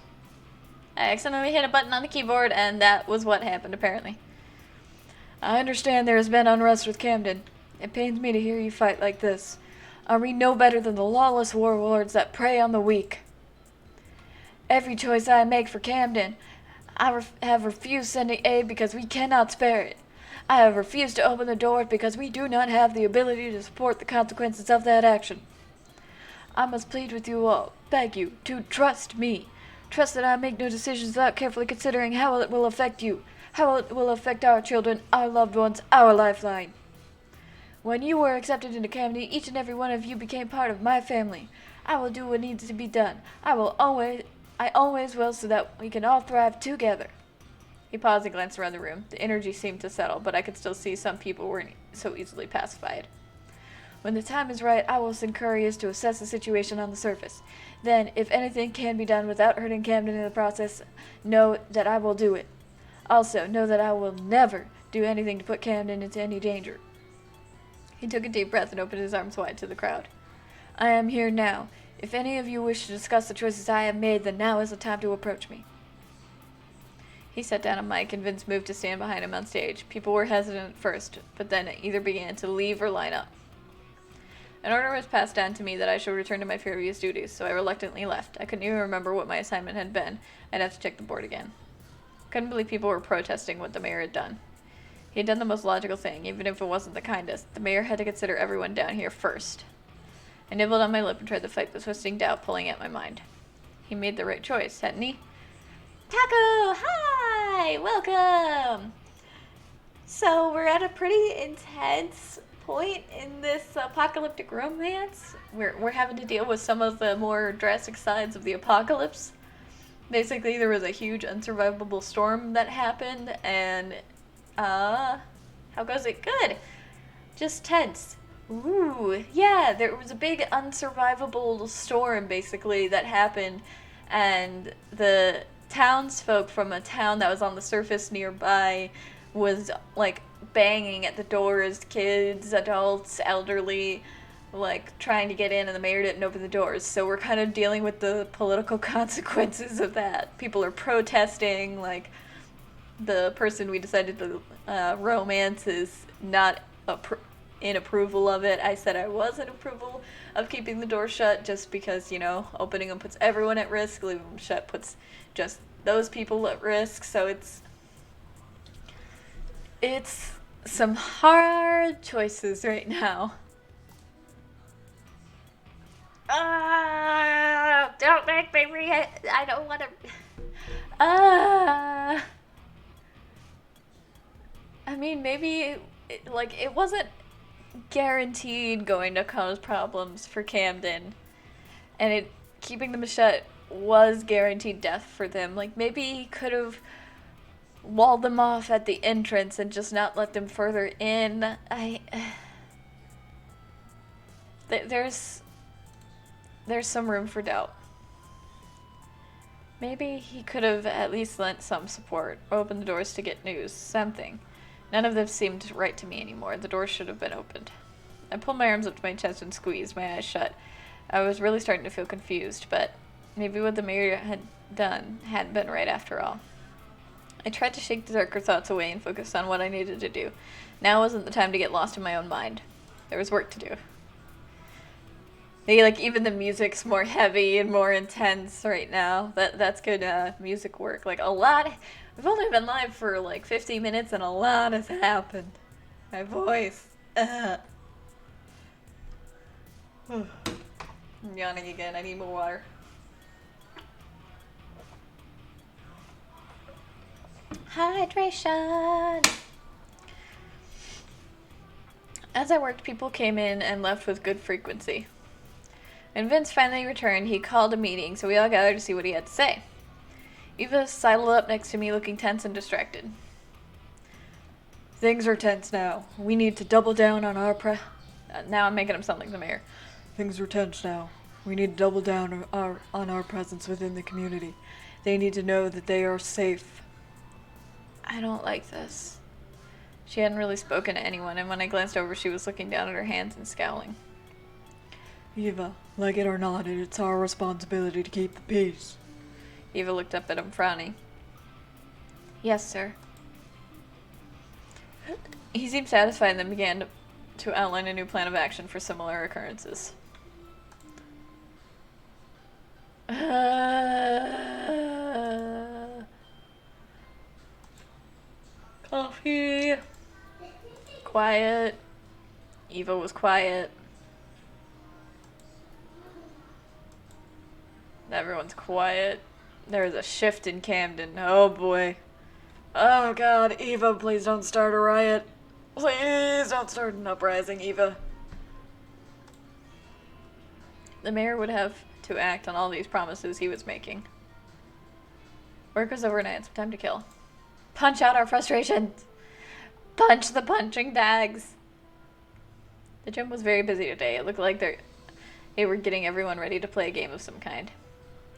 I accidentally hit a button on the keyboard, and that was what happened, apparently. I understand there has been unrest with Camden. It pains me to hear you fight like this. Are we no better than the lawless warlords that prey on the weak? Every choice I make for Camden, I have refused sending aid because we cannot spare it. I have refused to open the door because we do not have the ability to support the consequences of that action. I must plead with you all, beg you, to trust me. Trust that I make no decisions without carefully considering how it will affect you, how it will affect our children, our loved ones, our lifeline. When you were accepted into Camden, each and every one of you became part of my family. I will do what needs to be done. I always will, so that we can all thrive together. He paused and glanced around the room. The energy seemed to settle, but I could still see some people weren't so easily pacified. When the time is right, I will send couriers to assess the situation on the surface. Then, if anything can be done without hurting Camden in the process, know that I will do it. Also, know that I will never do anything to put Camden into any danger. He took a deep breath and opened his arms wide to the crowd. I am here now. If any of you wish to discuss the choices I have made, then now is the time to approach me. He sat down on Mike, and Vince moved to stand behind him on stage. People were hesitant at first, but then either began to leave or line up. An order was passed down to me that I should return to my previous duties, so I reluctantly left. I couldn't even remember what my assignment had been. I'd have to check the board again. Couldn't believe people were protesting what the mayor had done. He had done the most logical thing, even if it wasn't the kindest. The mayor had to consider everyone down here first. I nibbled on my lip and tried to fight the twisting doubt pulling at my mind. He made the right choice, hadn't he? Taco! Hi! Welcome! So we're at a pretty intense point in this apocalyptic romance. We're having to deal with some of the more drastic sides of the apocalypse. Basically, there was a huge unsurvivable storm that happened, and how goes it? Good. Just tense. Ooh, yeah, there was a big unsurvivable storm, basically, that happened, and the townsfolk from a town that was on the surface nearby was, like, banging at the doors, kids, adults, elderly, like, trying to get in, and the mayor didn't open the doors, so we're kind of dealing with the political consequences of that. People are protesting, like, the person we decided to romance is not in approval of it. I said I was in approval of keeping the door shut just because, you know, opening them puts everyone at risk, leaving them shut puts just those people at risk, so it's some hard choices right now. Don't make me I don't want to. I mean, maybe, it wasn't guaranteed going to cause problems for Camden, and keeping them shut was guaranteed death for them. Like, maybe he could have walled them off at the entrance and just not let them further in. There's some room for doubt. Maybe he could have at least lent some support, opened the doors to get news, something. None of this seemed right to me anymore. The door should have been opened. I pulled my arms up to my chest and squeezed, my eyes shut. I was really starting to feel confused, but maybe what the mayor had done hadn't been right after all. I tried to shake the darker thoughts away and focus on what I needed to do. Now wasn't the time to get lost in my own mind. There was work to do. Even the music's more heavy and more intense right now. That's good music work. Like, a lot. We've only been live for 50 minutes and a lot has happened. My voice. I'm yawning again. I need more water. Hydration. As I worked, people came in and left with good frequency. When Vince finally returned, he called a meeting, so we all gathered to see what he had to say. Eva sidled up next to me, looking tense and distracted. Things are tense now. We need to double down on our now I'm making him sound like the mayor. Things are tense now. We need to double down on our presence within the community. They need to know that they are safe. I don't like this. She hadn't really spoken to anyone, and when I glanced over, she was looking down at her hands and scowling. Eva, like it or not, it's our responsibility to keep the peace. Eva looked up at him, frowning. Yes, sir. He seemed satisfied and then began to outline a new plan of action for similar occurrences. Coffee. Quiet. Eva was quiet. Everyone's quiet. There's a shift in Camden. Oh boy. Oh god, Eva, please don't start a riot. Please don't start an uprising, Eva. The mayor would have to act on all these promises he was making. Work was overnight, some time to kill. Punch out our frustrations! Punch the punching bags! The gym was very busy today. It looked like they were getting everyone ready to play a game of some kind.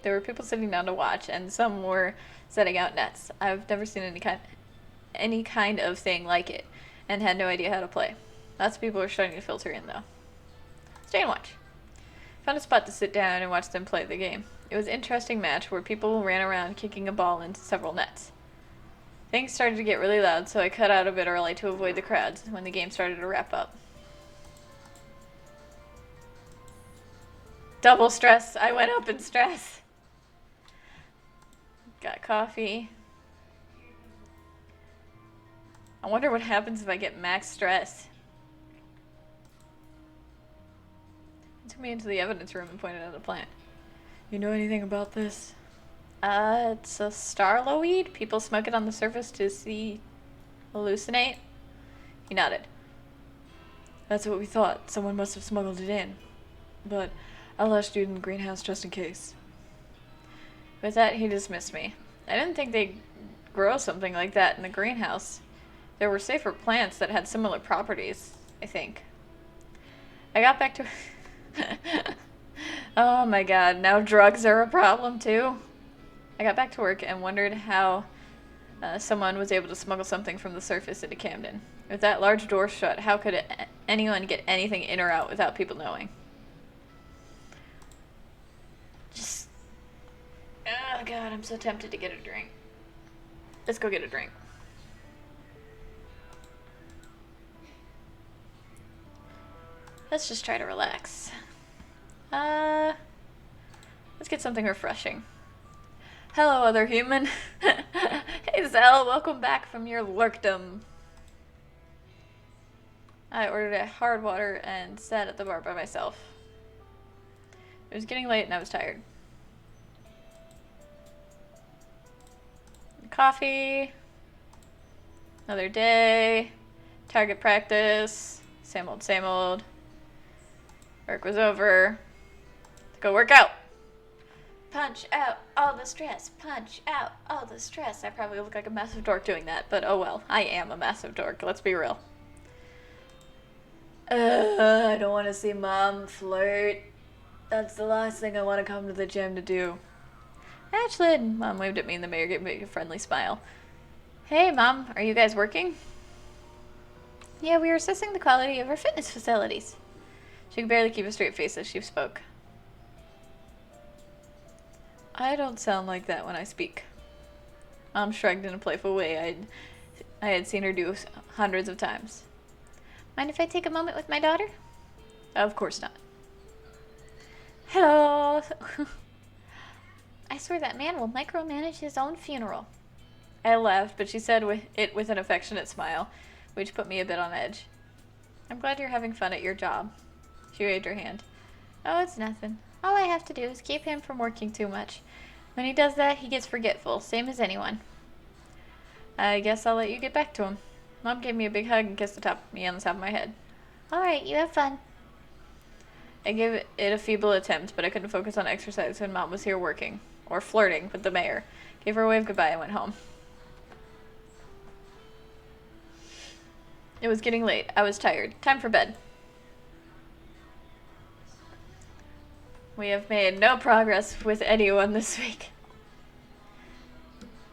There were people sitting down to watch, and some were setting out nets. I've never seen any kind of thing like it, and had no idea how to play. Lots of people were starting to filter in, though. Stay and watch. Found a spot to sit down and watch them play the game. It was an interesting match where people ran around kicking a ball into several nets. Things started to get really loud, so I cut out a bit early to avoid the crowds when the game started to wrap up. Double stress. I went up in stress. Got coffee. I wonder what happens if I get max stress. He took me into the evidence room and pointed out a plant. You know anything about this? It's a starloweed. People smoke it on the surface to hallucinate. He nodded. That's what we thought. Someone must have smuggled it in. But I'll last you in the greenhouse just in case. With that, he dismissed me. I didn't think they'd grow something like that in the greenhouse. There were safer plants that had similar properties, I think. I got back to... Oh my god, now drugs are a problem too? I got back to work and wondered how someone was able to smuggle something from the surface into Camden. With that large door shut, how could anyone get anything in or out without people knowing? Oh god, I'm so tempted to get a drink. Let's go get a drink. Let's just try to relax. Let's get something refreshing. Hello, other human. Hey, Zell, welcome back from your lurkdom. I ordered a hard water and sat at the bar by myself. It was getting late and I was tired. Coffee. Another day. Target practice. Same old, same old. Work was over. Go work out. Punch out all the stress. Punch out all the stress. I probably look like a massive dork doing that, but oh well. I am a massive dork. Let's be real. I don't want to see Mom flirt. That's the last thing I want to come to the gym to do. Actually, Mom waved at me and the mayor gave me a friendly smile. Hey, Mom, are you guys working? Yeah, we are assessing the quality of our fitness facilities. She could barely keep a straight face as she spoke. I don't sound like that when I speak. Mom shrugged in a playful way I had seen her do hundreds of times. Mind if I take a moment with my daughter? Of course not. Hello. I swear that man will micromanage his own funeral. I laughed, but she said with an affectionate smile, which put me a bit on edge. I'm glad you're having fun at your job. She waved her hand. Oh, it's nothing. All I have to do is keep him from working too much. When he does that, he gets forgetful, same as anyone. I guess I'll let you get back to him. Mom gave me a big hug and kissed me on the top of my head. All right, you have fun. I gave it a feeble attempt, but I couldn't focus on exercise when Mom was here working, or flirting with the mayor. Gave her a wave goodbye and went home. It was getting late. I was tired. Time for bed. We have made no progress with anyone this week.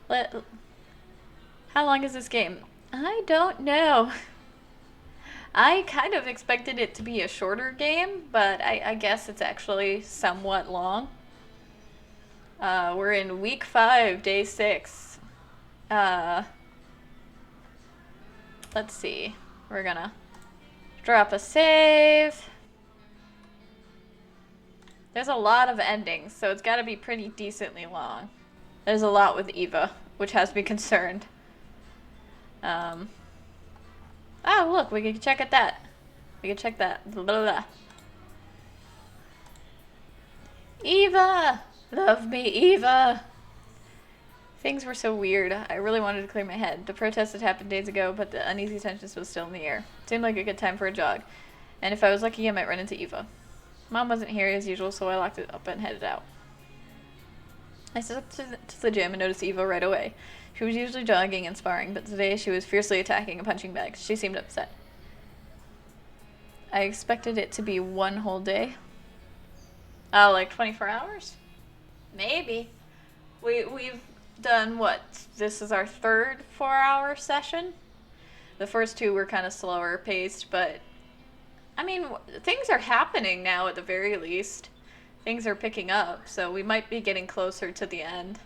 How long is this game? I don't know. I kind of expected it to be a shorter game, but I guess it's actually somewhat long. We're in week 5, day 6. Let's see. We're gonna drop a save. There's a lot of endings, so it's gotta be pretty decently long. There's a lot with Eva, which has me concerned. Oh, look, we can check at that. We can check that. Blah, blah, blah. Eva! Love me, Eva! Things were so weird. I really wanted to clear my head. The protest had happened days ago, but the uneasy tension was still in the air. It seemed like a good time for a jog. And if I was lucky, I might run into Eva. Mom wasn't here as usual, so I locked it up and headed out. I stepped to the gym and noticed Eva right away. She was usually jogging and sparring, but today she was fiercely attacking a punching bag. She seemed upset. I expected it to be one whole day. Oh, like 24 hours? Maybe. We've done what? This is our third 4-hour session. The first 2 were kind of slower paced, but I mean, things are happening now at the very least. Things are picking up, so we might be getting closer to the end.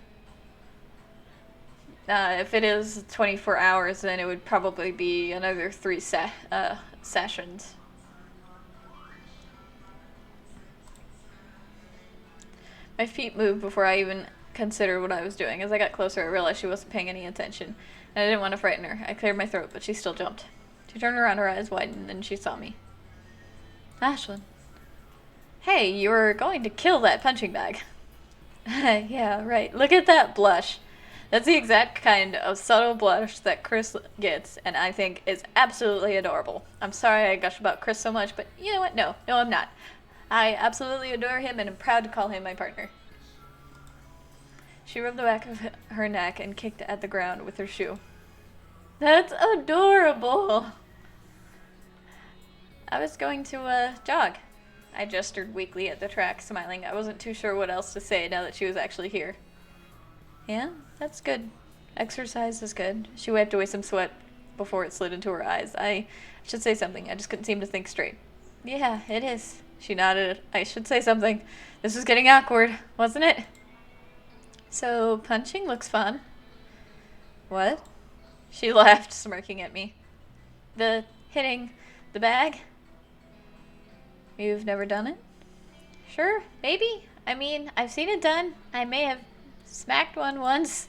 If it is 24 hours, then it would probably be another 3 sessions. My feet moved before I even considered what I was doing. As I got closer, I realized she wasn't paying any attention, and I didn't want to frighten her. I cleared my throat, but she still jumped. She turned around, her eyes widened, and she saw me. Ashlyn. Hey, you were going to kill that punching bag. Yeah, right. Look at that blush. That's the exact kind of subtle blush that Chris gets, and I think is absolutely adorable. I'm sorry I gush about Chris so much, but you know what? No, I'm not. I absolutely adore him and am proud to call him my partner. She rubbed the back of her neck and kicked at the ground with her shoe. That's adorable. I was going to, jog. I gestured weakly at the track, smiling. I wasn't too sure what else to say now that she was actually here. Yeah, that's good. Exercise is good. She wiped away some sweat before it slid into her eyes. I should say something. I just couldn't seem to think straight. Yeah, it is. She nodded. I should say something. This was getting awkward, wasn't it? So, punching looks fun. What? She laughed, smirking at me. The hitting the bag? You've never done it? Sure, maybe. I mean, I've seen it done. I may have smacked one once.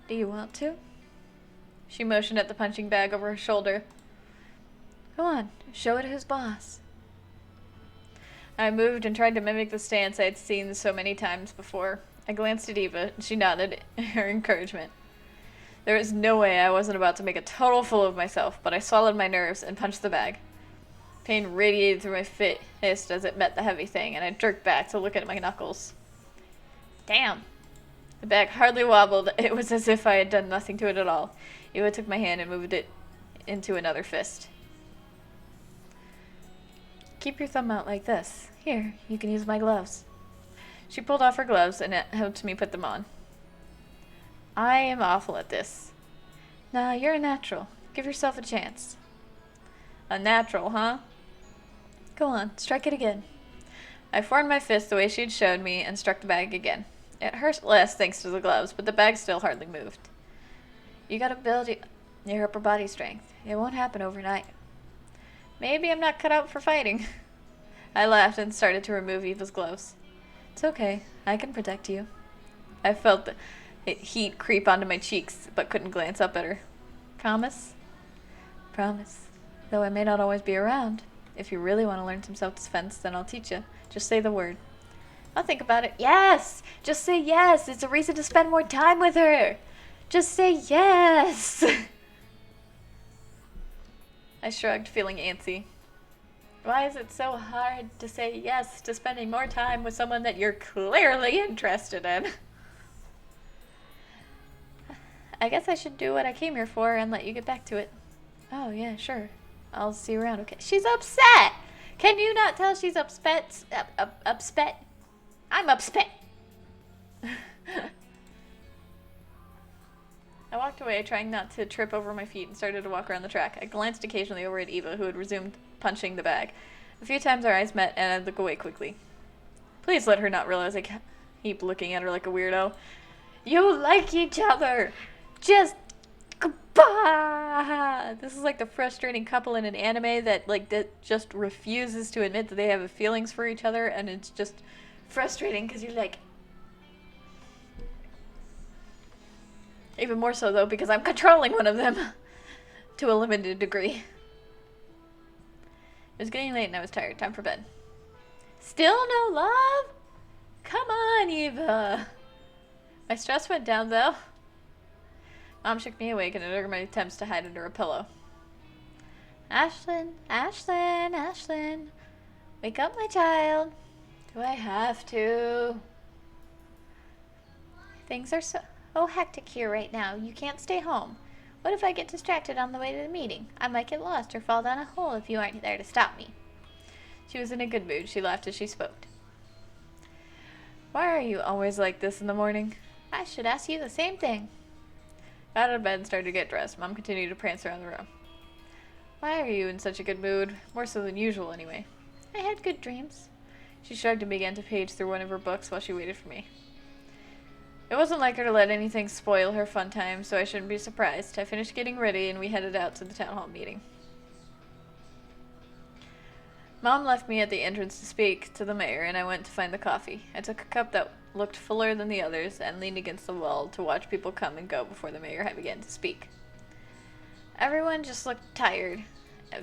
Do you want to? She motioned at the punching bag over her shoulder. Go on, show it who's boss. I moved and tried to mimic the stance I had seen so many times before. I glanced at Eva, and she nodded her encouragement. There was no way I wasn't about to make a total fool of myself, but I swallowed my nerves and punched the bag. Pain radiated through my fist as it met the heavy thing, and I jerked back to look at my knuckles. Damn. The bag hardly wobbled. It was as if I had done nothing to it at all. Eva took my hand and moved it into another fist. Keep your thumb out like this. Here, you can use my gloves. She pulled off her gloves and helped me put them on. I am awful at this. Nah, you're a natural. Give yourself a chance. A natural, huh? Go on, strike it again. I formed my fist the way she'd showed me and struck the bag again. It hurt less thanks to the gloves, but the bag still hardly moved. You gotta build your upper body strength. It won't happen overnight. Maybe I'm not cut out for fighting. I laughed and started to remove Eva's gloves. It's okay. I can protect you. I felt the heat creep onto my cheeks, but couldn't glance up at her. Promise? Promise. Though I may not always be around. If you really want to learn some self-defense, then I'll teach you. Just say the word. I'll think about it. Yes! Just say yes! It's a reason to spend more time with her! Just say yes! I shrugged, feeling antsy. Why is it so hard to say yes to spending more time with someone that you're clearly interested in? I guess I should do what I came here for and let you get back to it. Oh, yeah, sure. I'll see you around, okay? She's upset! Can you not tell she's upset? Upset? I'm upset! I walked away, trying not to trip over my feet, and started to walk around the track. I glanced occasionally over at Eva, who had resumed punching the bag. A few times our eyes met, and I'd look away quickly. Please let her not realize I Heap looking at her like a weirdo. You like each other! Just goodbye! This is like the frustrating couple in an anime that just refuses to admit that they have feelings for each other, and it's just frustrating because you're like... Even more so, though, because I'm controlling one of them to a limited degree. It was getting late and I was tired. Time for bed. Still no love? Come on, Eva. My stress went down, though. Mom shook me awake and ignored my attempts to hide under a pillow. Ashlyn, Ashlyn, Ashlyn. Wake up, my child. Do I have to? Things are so hectic here right now. You can't stay home. What if I get distracted on the way to the meeting? I might get lost or fall down a hole if you aren't there to stop me. She was in a good mood. She laughed as she spoke. Why are you always like this in the morning? I should ask you the same thing. Got out of bed and started to get dressed. Mom continued to prance around the room. Why are you in such a good mood? More so than usual, anyway. I had good dreams. She shrugged and began to page through one of her books while she waited for me. It wasn't like her to let anything spoil her fun time, so I shouldn't be surprised. I finished getting ready and we headed out to the town hall meeting. Mom left me at the entrance to speak to the mayor, and I went to find the coffee. I took a cup that looked fuller than the others and leaned against the wall to watch people come and go before the mayor had begun to speak. Everyone just looked tired.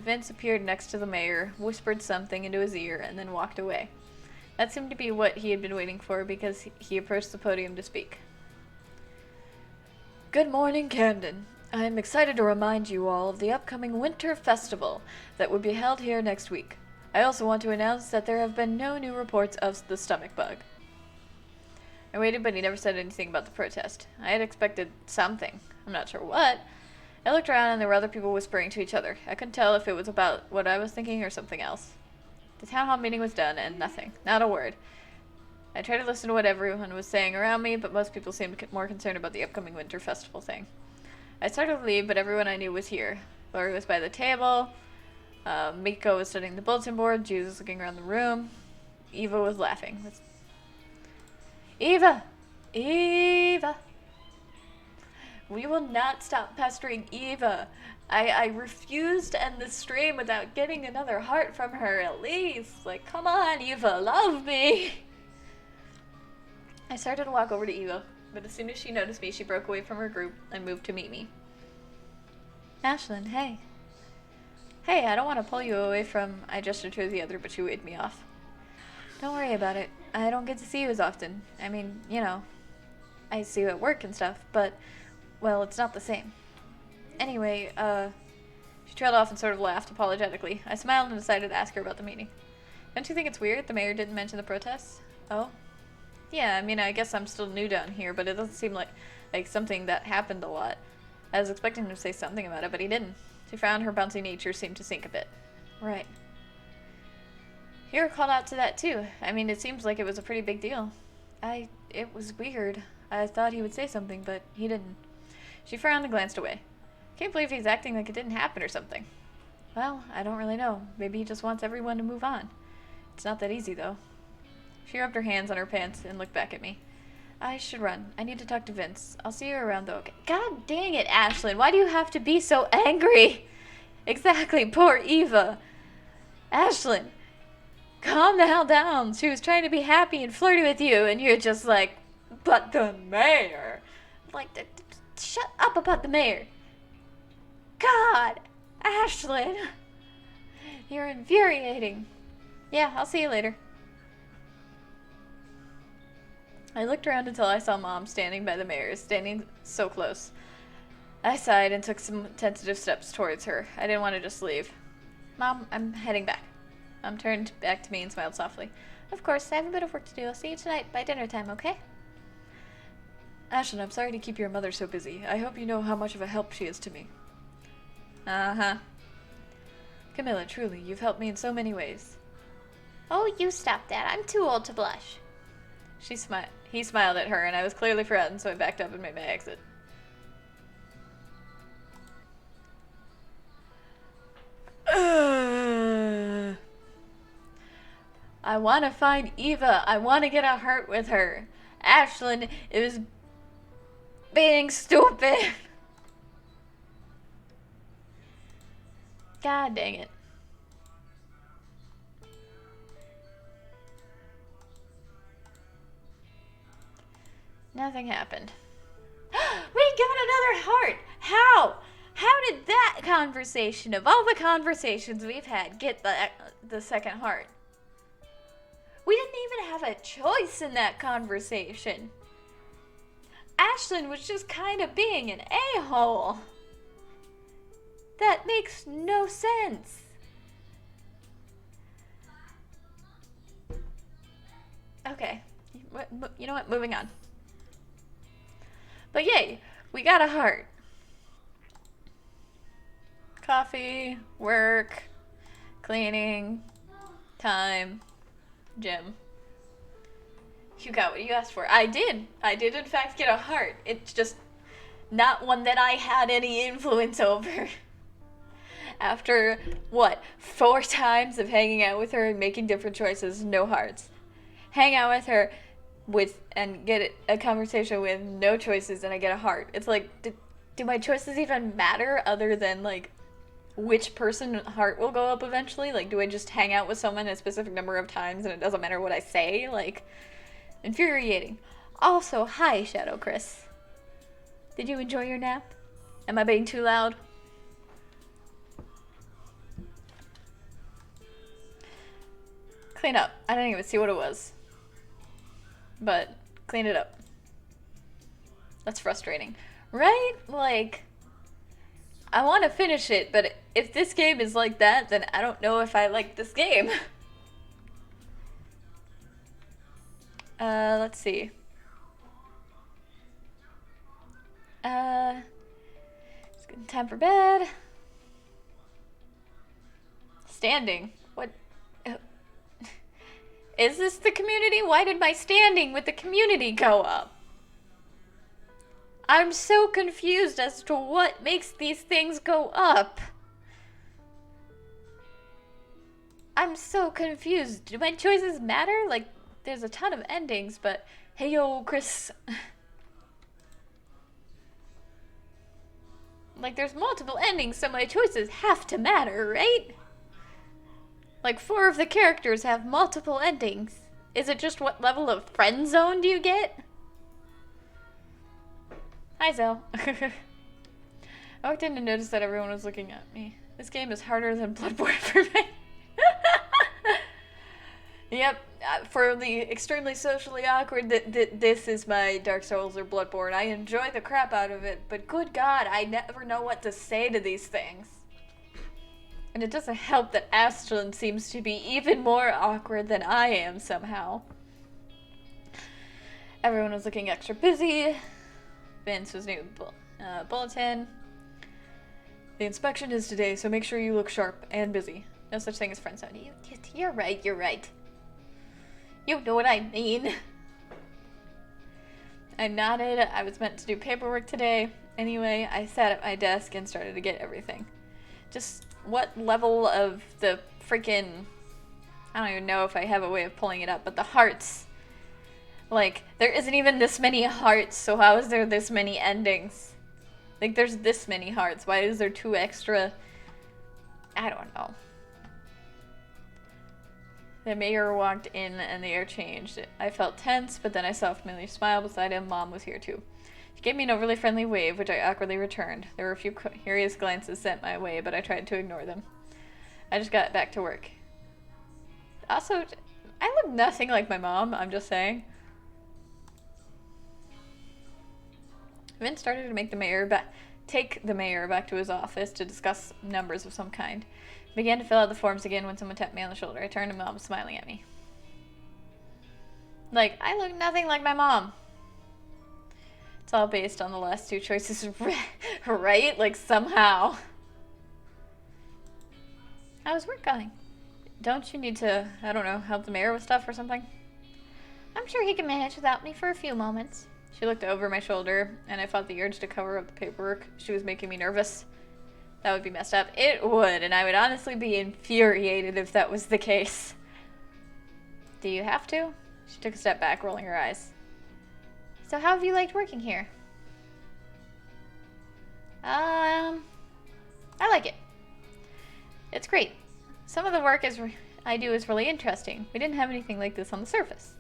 Vince appeared next to the mayor, whispered something into his ear, and then walked away. That seemed to be what he had been waiting for because he approached the podium to speak. Good morning, Camden. I am excited to remind you all of the upcoming Winter Festival that will be held here next week. I also want to announce that there have been no new reports of the stomach bug. I waited, but he never said anything about the protest. I had expected something. I'm not sure what. I looked around and there were other people whispering to each other. I couldn't tell if it was about what I was thinking or something else. The town hall meeting was done, and nothing. Not a word. I tried to listen to what everyone was saying around me, but most people seemed more concerned about the upcoming winter festival thing. I started to leave, but everyone I knew was here. Lori was by the table. Miko was studying the bulletin board. Jude was looking around the room. Eva was laughing. Eva! Eva! We will not stop pestering Eva. I refuse to end this stream without getting another heart from her, at least. Like, come on, Eva, love me. I started to walk over to Eva, but as soon as she noticed me, she broke away from her group and moved to meet me. Ashlyn, hey. Hey, I don't want to pull you away from... I gestured to the other, but she waved me off. Don't worry about it. I don't get to see you as often. I mean, you know, I see you at work and stuff, but, well, it's not the same. Anyway, she trailed off and sort of laughed apologetically. I smiled and decided to ask her about the meeting. Don't you think it's weird the mayor didn't mention the protests? Oh? Yeah, I mean, I guess I'm still new down here, but it doesn't seem like something that happened a lot. I was expecting him to say something about it, but he didn't. She found her bouncy nature seemed to sink a bit. Right. You were called out to that, too. I mean, it seems like it was a pretty big deal. It was weird. I thought he would say something, but he didn't. She frowned and glanced away. Can't believe he's acting like it didn't happen or something. Well, I don't really know. Maybe he just wants everyone to move on. It's not that easy, though. She rubbed her hands on her pants and looked back at me. I should run. I need to talk to Vince. I'll see you around, though. Okay. God dang it, Ashlyn. Why do you have to be so angry? Exactly. Poor Eva. Ashlyn, calm the hell down. She was trying to be happy and flirty with you, and you're just like, but the mayor. Like, shut up about the mayor. God, Ashlyn. You're infuriating. Yeah, I'll see you later. I looked around until I saw Mom standing by the mayor, standing so close. I sighed and took some tentative steps towards her. I didn't want to just leave. Mom, I'm heading back. Mom turned back to me and smiled softly. Of course, I have a bit of work to do. I'll see you tonight by dinner time, okay? Ashlyn, I'm sorry to keep your mother so busy. I hope you know how much of a help she is to me. Uh-huh. Camilla, truly, you've helped me in so many ways. Oh, you stop that. I'm too old to blush. He smiled at her, and I was clearly frightened, so I backed up and made my exit. I want to find Eva. I want to get a heart with her. Ashlyn is being stupid. God dang it. Nothing happened. We got another heart! How? How did that conversation, of all the conversations we've had, get the second heart? We didn't even have a choice in that conversation. Ashlyn was just kind of being an a-hole. That makes no sense. Okay. You know what? Moving on. But yay, we got a heart. Coffee, work, cleaning, time, gym. You got what you asked for. I did in fact get a heart. It's just not one that I had any influence over. After, what, 4 times of hanging out with her and making different choices, no hearts. Hang out with her and get a conversation with no choices and I get a heart. It's like, do my choices even matter other than, like, which person's heart will go up eventually? Like, do I just hang out with someone a specific number of times and it doesn't matter what I say? Like, infuriating. Also, hi, Shadow Chris. Did you enjoy your nap? Am I being too loud? Clean up. I didn't even see what it was. But, clean it up. That's frustrating. Right? Like, I want to finish it, but if this game is like that, then I don't know if I like this game. Let's see. It's time for bed. Standing. What? Is this the community? Why did my standing with the community go up? I'm so confused as to what makes these things go up. I'm so confused. Do my choices matter? Like, there's a ton of endings, but hey yo, Chris. Like, there's multiple endings, so my choices have to matter, right? Like, 4 of the characters have multiple endings. Is it just what level of friend zone do you get? Hi, Zell. I walked in and noticed that everyone was looking at me. This game is harder than Bloodborne for me. Yep, for the extremely socially awkward, this is my Dark Souls or Bloodborne. I enjoy the crap out of it, but good God, I never know what to say to these things. And it doesn't help that Ashlyn seems to be even more awkward than I am somehow. Everyone was looking extra busy. Vince was new bulletin. The inspection is today, so make sure you look sharp and busy. No such thing as friend zone. You're right, you're right. You know what I mean. I nodded. I was meant to do paperwork today. Anyway, I sat at my desk and started to get everything. Just what level of the freaking... I don't even know if I have a way of pulling it up, but the hearts. Like, there isn't even this many hearts, so how is there this many endings? Like, there's this many hearts. Why is there 2 extra? I don't know. The mayor walked in and the air changed. I felt tense, but then I saw a familiar smile beside him. Mom was here too. She gave me an overly friendly wave, which I awkwardly returned. There were a few curious glances sent my way, but I tried to ignore them. I just got back to work. Also, I look nothing like my mom, I'm just saying. Vince started to take the mayor back to his office to discuss numbers of some kind. I began to fill out the forms again when someone tapped me on the shoulder. I turned and Mom was smiling at me. Like, I look nothing like my mom. It's all based on the last 2 choices, right? Like, somehow. How's work going? Don't you need to, I don't know, help the mayor with stuff or something? I'm sure he can manage without me for a few moments. She looked over my shoulder, and I felt the urge to cover up the paperwork. She was making me nervous. That would be messed up. It would, and I would honestly be infuriated if that was the case. Do you have to? She took a step back, rolling her eyes. So how have you liked working here? I like it. It's great. Some of the work I do is really interesting. We didn't have anything like this on the surface.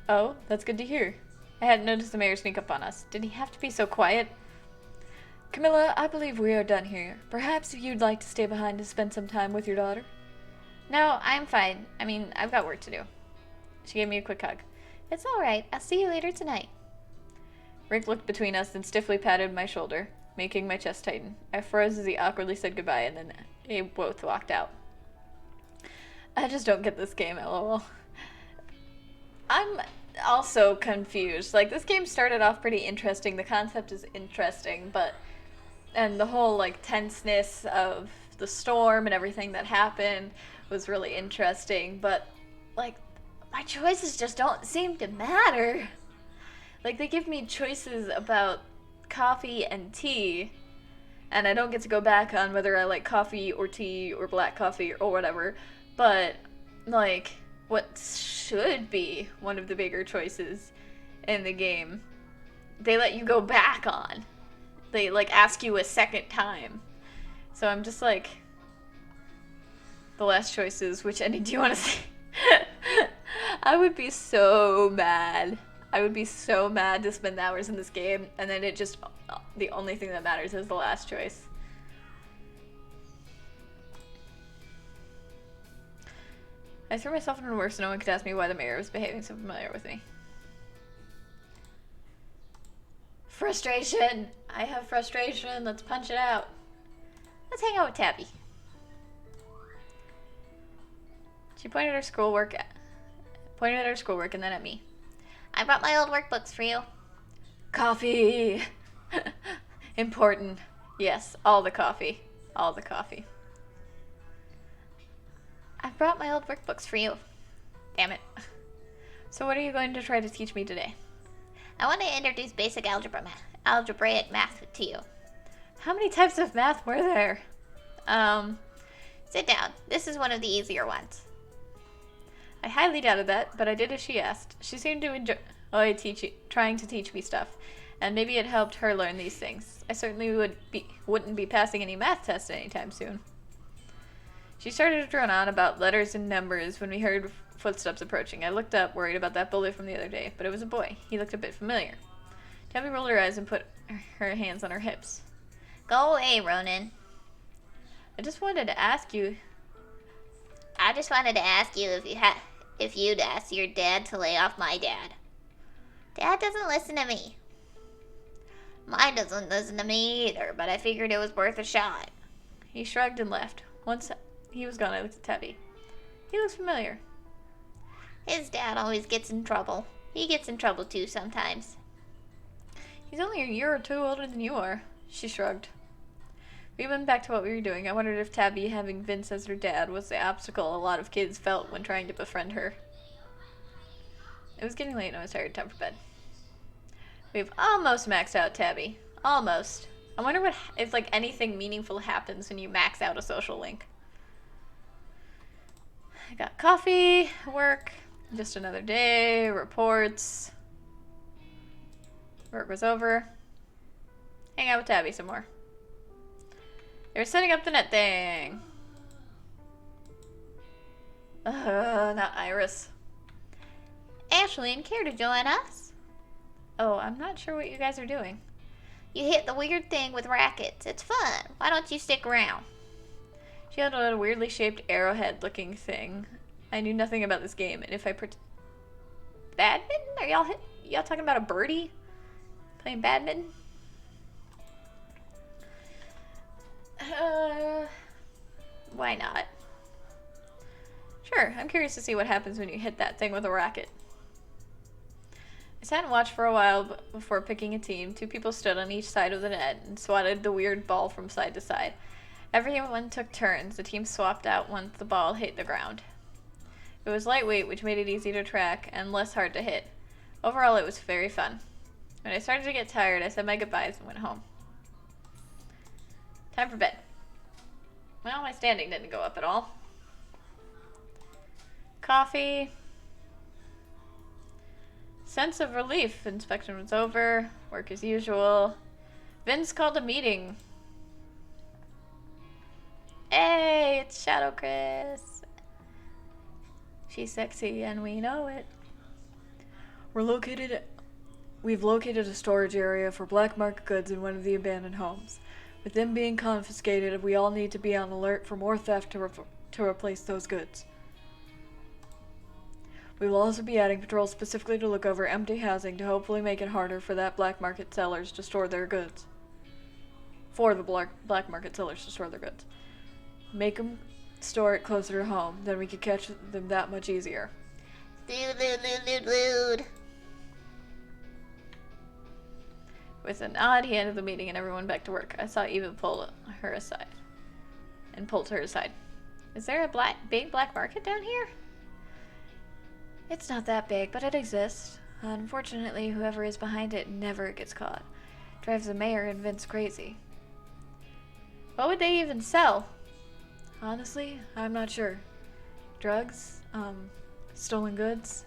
Oh, that's good to hear. I hadn't noticed the mayor sneak up on us. Did he have to be so quiet? Camilla, I believe we are done here. Perhaps you'd like to stay behind to spend some time with your daughter? No, I'm fine. I mean, I've got work to do. She gave me a quick hug. It's all right. I'll see you later tonight. Rick looked between us and stiffly patted my shoulder, making my chest tighten. I froze as he awkwardly said goodbye, and then they both walked out. I just don't get this game, lol. I'm also confused. Like, this game started off pretty interesting. The concept is interesting, and the whole, like, tenseness of the storm and everything that happened was really interesting, but, like, my choices just don't seem to matter. Like, they give me choices about coffee and tea, and I don't get to go back on whether I like coffee or tea or black coffee or whatever, but, like, what should be one of the bigger choices in the game, they let you go back on. They, like, ask you a second time. So I'm just like, the last choice is, which ending do you want to see? I would be so mad. I would be so mad to spend hours in this game, and then the only thing that matters is the last choice. I threw myself into work so no one could ask me why the mayor was behaving so familiar with me. Frustration! I have frustration. Let's punch it out. Let's hang out with Tabby. She pointed at her schoolwork and then at me. I brought my old workbooks for you. Coffee! Important. Yes, all the coffee. All the coffee. I brought my old workbooks for you. Damn it. So what are you going to try to teach me today? I want to introduce basic algebraic math to you. How many types of math were there? Sit down. This is one of the easier ones. I highly doubted that, but I did as she asked. She seemed to enjoy trying to teach me stuff, and maybe it helped her learn these things. I certainly wouldn't be passing any math tests anytime soon. She started to drone on about letters and numbers when we heard footsteps approaching. I looked up, worried about that bully from the other day, but it was a boy. He looked a bit familiar. Tabby rolled her eyes and put her hands on her hips. Go away, Ronan. I just wanted to ask you if you'd ask your dad to lay off my dad. Dad doesn't listen to me. Mine doesn't listen to me either, but I figured it was worth a shot. He shrugged and left. Once he was gone, I looked at Tabby. He looks familiar. His dad always gets in trouble. He gets in trouble too sometimes. He's only a year or two older than you are. She shrugged. We went back to what we were doing. I wondered if Tabby having Vince as her dad was the obstacle a lot of kids felt when trying to befriend her. It was getting late and I was tired. Time for bed. We've almost maxed out Tabby. Almost. I wonder if like anything meaningful happens when you max out a social link. I got coffee, work, just another day, reports. Work was over. Hang out with Tabby some more. They're setting up the net thing. Not Iris. Ashlyn, care to join us? Oh, I'm not sure what you guys are doing. You hit the weird thing with rackets. It's fun. Why don't you stick around? She had a weirdly shaped arrowhead-looking thing. I knew nothing about this game, and if I badminton? Are y'all talking about a birdie playing badminton? Why not? Sure, I'm curious to see what happens when you hit that thing with a racket. I sat and watched for a while before picking a team. 2 people stood on each side of the net and swatted the weird ball from side to side. Everyone took turns. The team swapped out once the ball hit the ground. It was lightweight, which made it easy to track and less hard to hit. Overall, it was very fun. When I started to get tired, I said my goodbyes and went home. Time for bed. Well, my standing didn't go up at all. Coffee. Sense of relief. Inspection was over. Work as usual. Vince called a meeting. Hey, it's Shadow Chris. She's sexy and we know it. We've located a storage area for black market goods in one of the abandoned homes. With them being confiscated, we all need to be on alert for more theft to replace those goods. We will also be adding patrols specifically to look over empty housing to hopefully make it harder for that black market sellers to store their goods. For the black market sellers to store their goods. Make them store it closer to home, then we could catch them that much easier. Loot. With a nod, he ended the meeting and everyone back to work. I saw Eva pulled her aside. Is there a big black market down here? It's not that big, but it exists. Unfortunately, whoever is behind it never gets caught. Drives the mayor and Vince crazy. What would they even sell? Honestly, I'm not sure. Drugs? Stolen goods?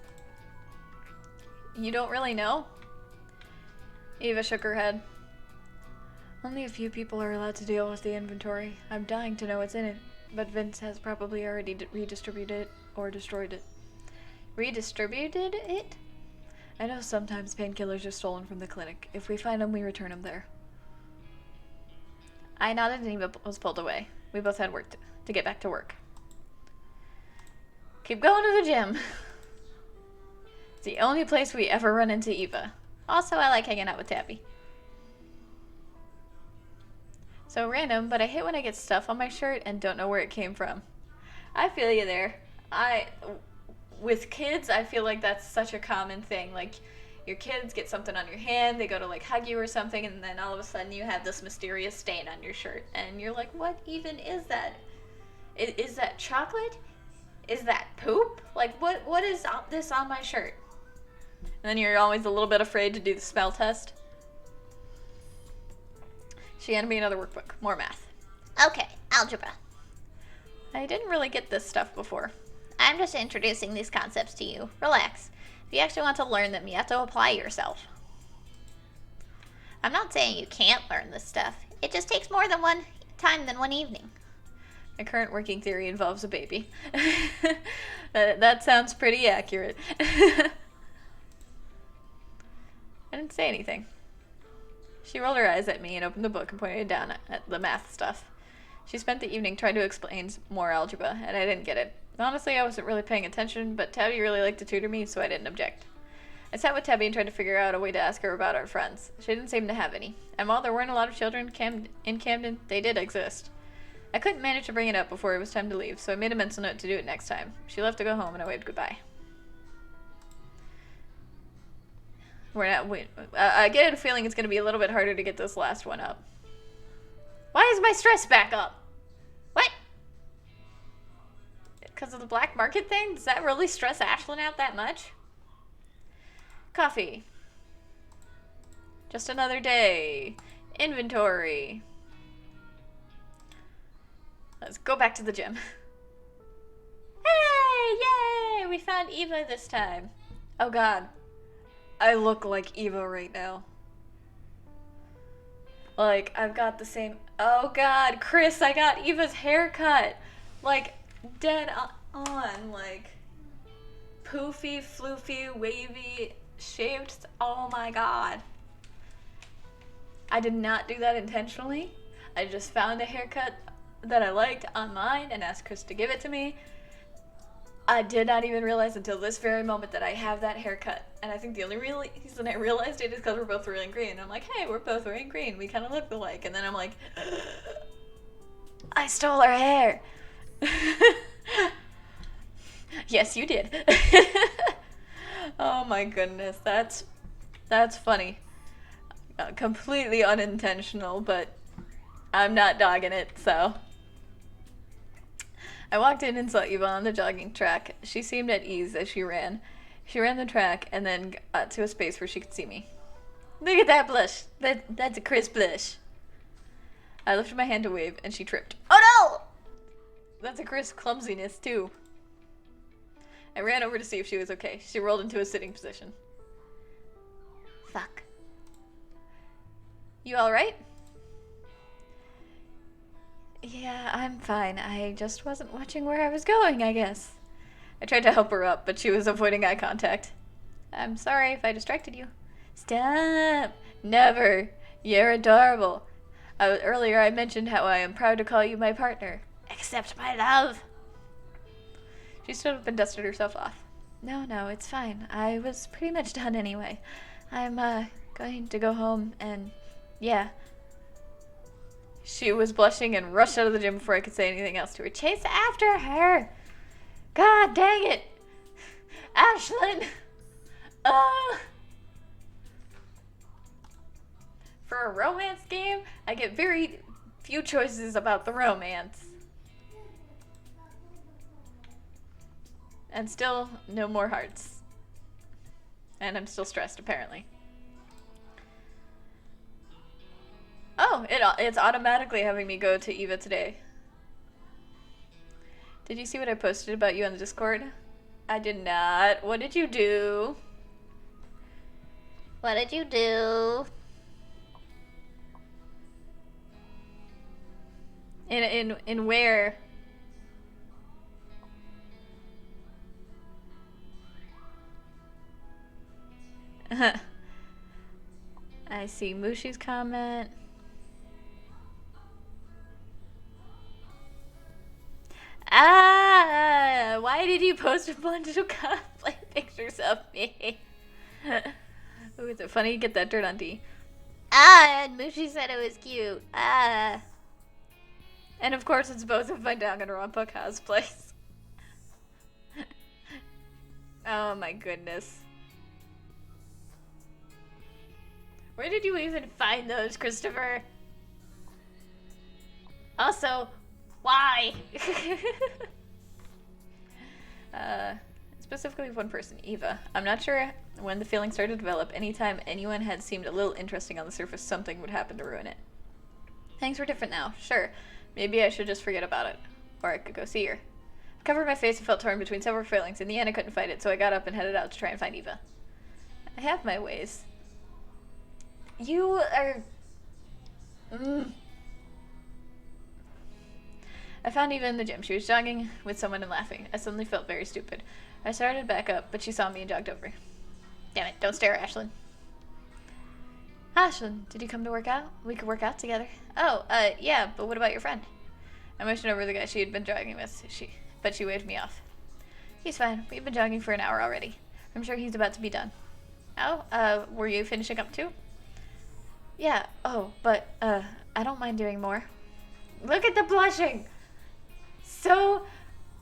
You don't really know? Eva shook her head. Only a few people are allowed to deal with the inventory. I'm dying to know what's in it, but Vince has probably already redistributed it or destroyed it. Redistributed it? I know sometimes painkillers are stolen from the clinic. If we find them, we return them there. I nodded and Eva was pulled away. We both had work to get back to work. Keep going to the gym. It's the only place we ever run into Eva. Also, I like hanging out with Tabby. So random, but I hate when I get stuff on my shirt and don't know where it came from. I feel you there. With kids, I feel like that's such a common thing. Like, your kids get something on your hand, they go to like hug you or something, and then all of a sudden you have this mysterious stain on your shirt. And you're like, what even is that? Is that chocolate? Is that poop? Like, what is this on my shirt? And then you're always a little bit afraid to do the smell test. She handed me another workbook. More math. Okay, algebra. I didn't really get this stuff before. I'm just introducing these concepts to you. Relax. If you actually want to learn them, you have to apply yourself. I'm not saying you can't learn this stuff. It just takes more than one time than one evening. My current working theory involves a baby. That sounds pretty accurate. I didn't say anything. She rolled her eyes at me and opened the book and pointed down at the math stuff. She spent the evening trying to explain more algebra, and I didn't get it. Honestly, I wasn't really paying attention, but Tabby really liked to tutor me, so I didn't object. I sat with Tabby and tried to figure out a way to ask her about our friends. She didn't seem to have any. And while there weren't a lot of children in Camden, they did exist. I couldn't manage to bring it up before it was time to leave, so I made a mental note to do it next time. She left to go home, and I waved goodbye. I get a feeling it's going to be a little bit harder to get this last one up. Why is my stress back up? What? Because of the black market thing? Does that really stress Ashlyn out that much? Coffee. Just another day. Inventory. Let's go back to the gym. Hey! Yay! We found Eva this time. Oh god. I look like Eva right now. Like, I've got the same... Oh god, Chris, I got Eva's haircut. Like, dead on. Like, poofy, floofy, wavy, shaved. Oh my god. I did not do that intentionally. I just found a haircut that I liked online and asked Chris to give it to me. I did not even realize until this very moment that I have that haircut. And I think the only reason I realized it is because we're both wearing green. I'm like, hey, we're both wearing green. We kind of look alike. And then I'm like, I stole her hair. Yes, you did. Oh my goodness. That's funny. Completely unintentional, but I'm not dogging it, so... I walked in and saw Eva on the jogging track. She seemed at ease as she ran. She ran the track and then got to a space where she could see me. Look at that blush. That's a Chris blush. I lifted my hand to wave and she tripped. Oh no! That's a Chris clumsiness too. I ran over to see if she was okay. She rolled into a sitting position. fuck. You alright? Yeah, I'm fine. I just wasn't watching where I was going, I guess. I tried to help her up, but she was avoiding eye contact. I'm sorry if I distracted you. Stop! Never! You're adorable. Earlier I mentioned how I am proud to call you my partner. Accept my love. She stood up and dusted herself off. No, it's fine. I was pretty much done anyway. I'm, going to go home and, yeah. She was blushing and rushed out of the gym before I could say anything else to her. Chase after her. God dang it. Ashlyn. For a romance game, I get very few choices about the romance. And still, no more hearts. And I'm still stressed, apparently. Oh, it's automatically having me go to Eva today. Did you see what I posted about you on the Discord? I did not. What did you do? What did you do? In where? I see Mushi's comment. Why did you post a bunch of cosplay pictures of me? Ooh, is it funny you get that dirt on D? And Mushi said it was cute. And of course it's both of my Danganronpa cosplays. Oh my goodness. Where did you even find those, Christopher? Also, why? Specifically one person, Eva. I'm not sure when the feeling started to develop. Anytime anyone had seemed a little interesting on the surface, something would happen to ruin it. Things were different now, sure. Maybe I should just forget about it. Or I could go see her. I covered my face and felt torn between several feelings. In the end, I couldn't fight it, so I got up and headed out to try and find Eva. I have my ways. You are... I found Eva in the gym. She was jogging with someone and laughing. I suddenly felt very stupid. I started back up, but she saw me and jogged over. Damn it, don't stare, Ashlyn. Ashlyn, did you come to work out? We could work out together. Oh, yeah, but what about your friend? I motioned over the guy she had been jogging with, but she waved me off. He's fine. We've been jogging for an hour already. I'm sure he's about to be done. Oh, were you finishing up too? Yeah, but I don't mind doing more. Look at the blushing! So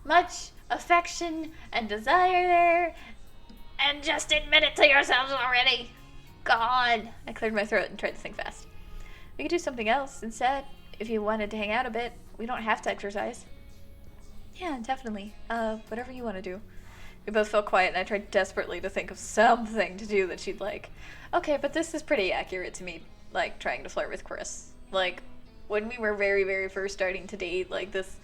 much affection and desire there, and just admit it to yourselves already. God. I cleared my throat and tried to think fast. We could do something else instead, if you wanted to hang out a bit. We don't have to exercise. Yeah, definitely. Whatever you want to do. We both felt quiet, and I tried desperately to think of something to do that she'd like. Okay, but this is pretty accurate to me, like, trying to flirt with Chris. Like, when we were very, very first starting to date, like, this...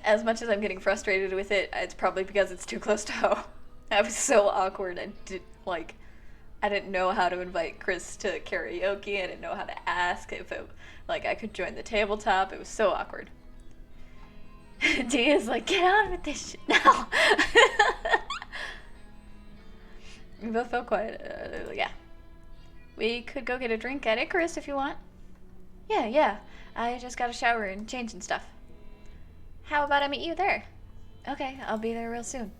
As much as I'm getting frustrated with it, it's probably because it's too close to home. I was so awkward. I didn't know how to invite Chris to karaoke. I didn't know how to ask if I could join the tabletop. It was so awkward. Dia's like, get on with this shit now. We both felt quiet. Yeah. We could go get a drink at Icarus if you want. Yeah. I just got a shower and change and stuff. How about I meet you there? Okay, I'll be there real soon.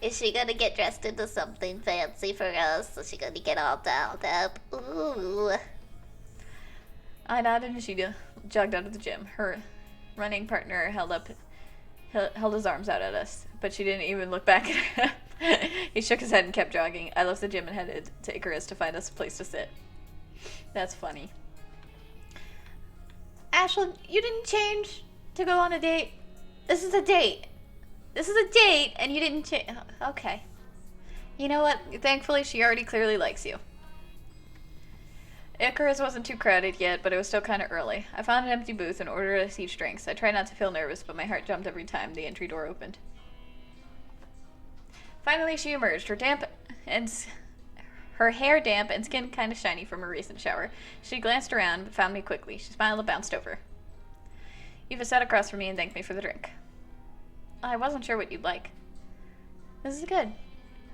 Is she gonna get dressed into something fancy for us? Is she gonna get all dolled up? Ooh. I nodded and she jogged out of the gym. Her running partner held his arms out at us, but she didn't even look back at him. He shook his head and kept jogging. I left the gym and headed to Icarus to find us a place to sit. That's funny. Ashlyn, you didn't change to go on a date. This is a date. And you didn't change. Okay. You know what? Thankfully, she already clearly likes you. Icarus wasn't too crowded yet, but it was still kind of early. I found an empty booth and ordered us each drinks. I tried not to feel nervous, but my heart jumped every time the entry door opened. Finally, she emerged, her her hair damp and skin kind of shiny from a recent shower. She glanced around, but found me quickly. She smiled and bounced over. Eva sat across from me and thanked me for the drink. I wasn't sure what you'd like. This is good.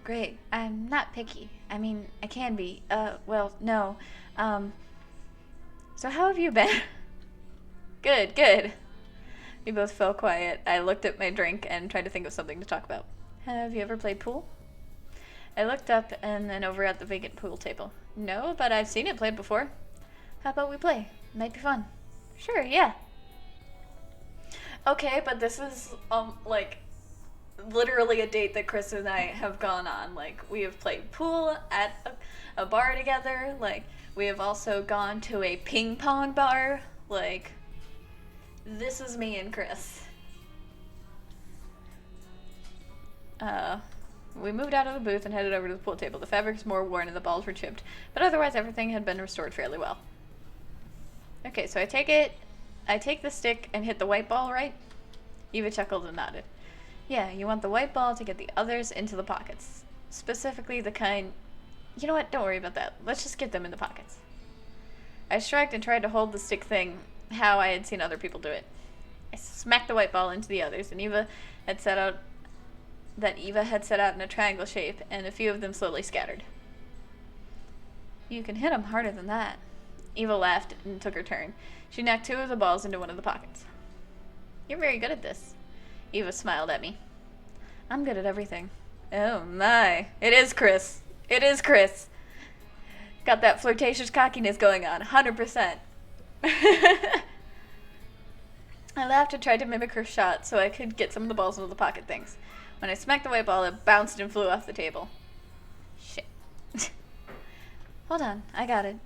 Great. I'm not picky. I mean, I can be. Well, no. So how have you been? Good, good. We both fell quiet. I looked at my drink and tried to think of something to talk about. Have you ever played pool? I looked up and then over at the vacant pool table. No, but I've seen it played before. How about we play? Might be fun. Sure, yeah. Okay, but this is, like, literally a date that Chris and I have gone on. Like, we have played pool at a bar together. Like, we have also gone to a ping pong bar. Like, this is me and Chris. We moved out of the booth and headed over to the pool table. The fabric was more worn and the balls were chipped, but otherwise everything had been restored fairly well. Okay, so I take the stick and hit the white ball, right? Eva chuckled and nodded. Yeah, you want the white ball to get the others into the pockets. Specifically the kind... You know what? Don't worry about that. Let's just get them in the pockets. I shrugged and tried to hold the stick thing how I had seen other people do it. I smacked the white ball into the others, and Eva had set out in a triangle shape, and a few of them slowly scattered. You can hit them harder than that. Eva laughed and took her turn. She knocked 2 of the balls into one of the pockets. You're very good at this. Eva smiled at me. I'm good at everything. Oh my. It is Chris. It is Chris. Got that flirtatious cockiness going on. 100%. I laughed and tried to mimic her shot so I could get some of the balls into the pocket things. When I smacked the white ball, it bounced and flew off the table. Shit. Hold on, I got it.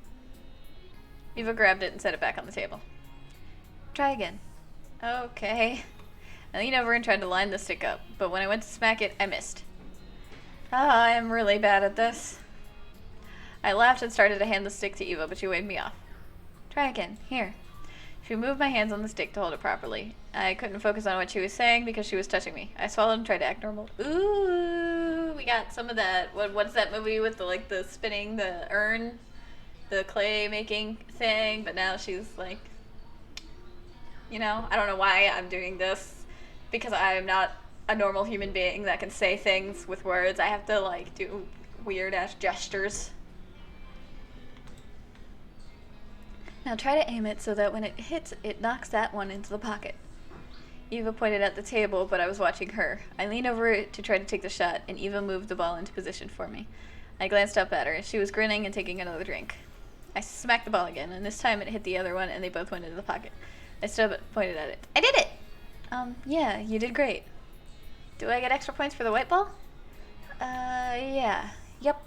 Eva grabbed it and set it back on the table. Try again. Okay. I leaned over and tried to line the stick up, but when I went to smack it, I missed. I am really bad at this. I laughed and started to hand the stick to Eva, but she waved me off. Try again. Here. She moved my hands on the stick to hold it properly. I couldn't focus on what she was saying because she was touching me. I swallowed and tried to act normal. Ooh, we got some of that. What's that movie with the spinning, the urn, the clay making thing? But now she's like, you know, I don't know why I'm doing this because I'm not a normal human being that can say things with words. I have to like do weird ass gestures. Now try to aim it so that when it hits, it knocks that one into the pocket. Eva pointed at the table, but I was watching her. I leaned over to try to take the shot, and Eva moved the ball into position for me. I glanced up at her. She was grinning and taking another drink. I smacked the ball again, and this time it hit the other one, and they both went into the pocket. I stood up and pointed at it. I did it! Yeah, you did great. Do I get extra points for the white ball? Yeah. Yep.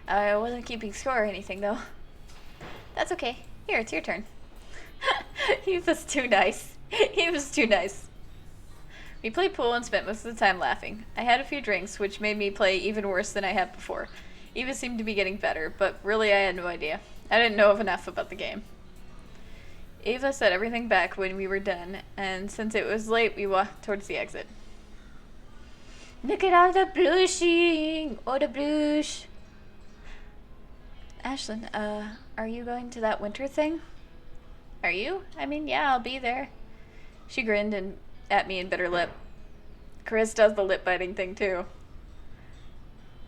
I wasn't keeping score or anything, though. That's okay. Here, it's your turn. He was too nice. He was too nice. We played pool and spent most of the time laughing. I had a few drinks, which made me play even worse than I had before. Eva seemed to be getting better, but really I had no idea. I didn't know enough about the game. Eva set everything back when we were done, and since it was late, we walked towards the exit. Look at all the blushing! Oh, the blush! Ashlyn, are you going to that winter thing? Are you? I mean, yeah, I'll be there. She grinned and at me and bit her lip. Chris does the lip biting thing too.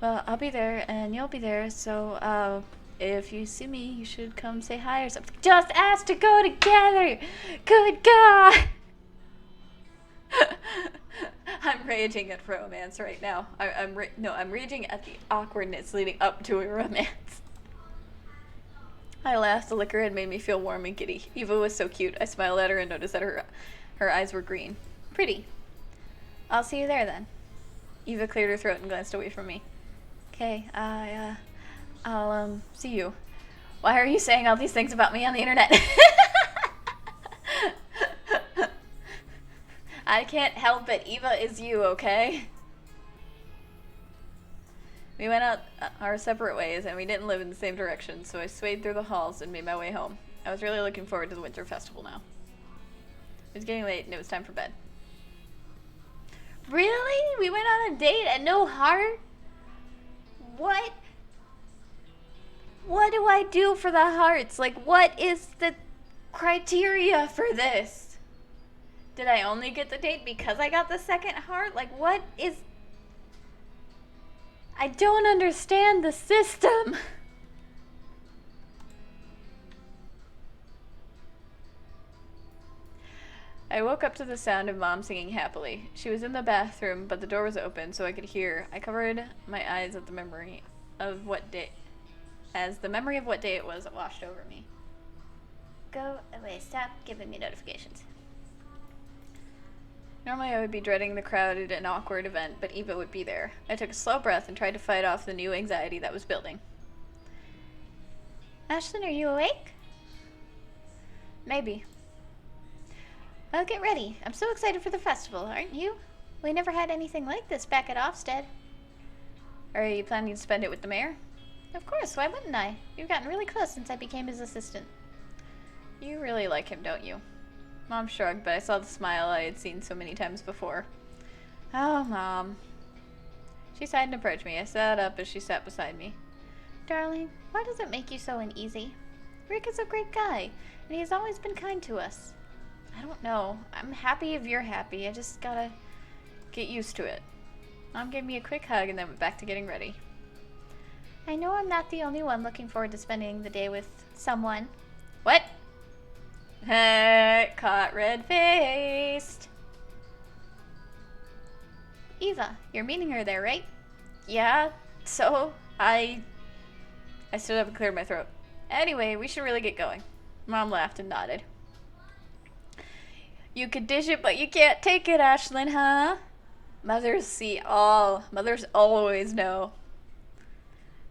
Well, I'll be there and you'll be there, so if you see me, you should come say hi or something. Just ask to go together! Good God! I'm raging at romance right now. I'm raging at the awkwardness leading up to a romance. I laughed. The liquor had made me feel warm and giddy. Eva was so cute. I smiled at her and noticed that her eyes were green. Pretty. I'll see you there then. Eva cleared her throat and glanced away from me. Okay, I'll see you. Why are you saying all these things about me on the internet? I can't help it. Eva is you, okay? We went out our separate ways, and we didn't live in the same direction, so I swayed through the halls and made my way home. I was really looking forward to the winter festival now. It was getting late, and it was time for bed. Really? We went on a date and no heart? What? What do I do for the hearts? Like, what is the criteria for this? Did I only get the date because I got the second heart? Like, what is... I don't understand the system. I woke up to the sound of Mom singing happily. She was in the bathroom, but the door was open so I could hear. I covered my eyes at the memory of what day... as the memory of what day it was washed over me. Go away. Stop giving me notifications. Normally I would be dreading the crowded and awkward event, but Eva would be there. I took a slow breath and tried to fight off the new anxiety that was building. Ashlyn, are you awake? Maybe. Well, get ready. I'm so excited for the festival, aren't you? We never had anything like this back at Ofsted. Are you planning to spend it with the mayor? Of course, why wouldn't I? You've gotten really close since I became his assistant. You really like him, don't you? Mom shrugged, but I saw the smile I had seen so many times before. Oh, Mom. She sighed and approached me. I sat up as she sat beside me. Darling, why does it make you so uneasy? Rick is a great guy, and he has always been kind to us. I don't know. I'm happy if you're happy. I just gotta get used to it. Mom gave me a quick hug and then went back to getting ready. I know I'm not the only one looking forward to spending the day with someone. What? Caught red-faced. Eva, you're meeting her there, right? Yeah, so I still haven't cleared my throat. Anyway, we should really get going. Mom laughed and nodded. You could dish it, but you can't take it, Ashlyn, huh? Mothers see all. Mothers always know.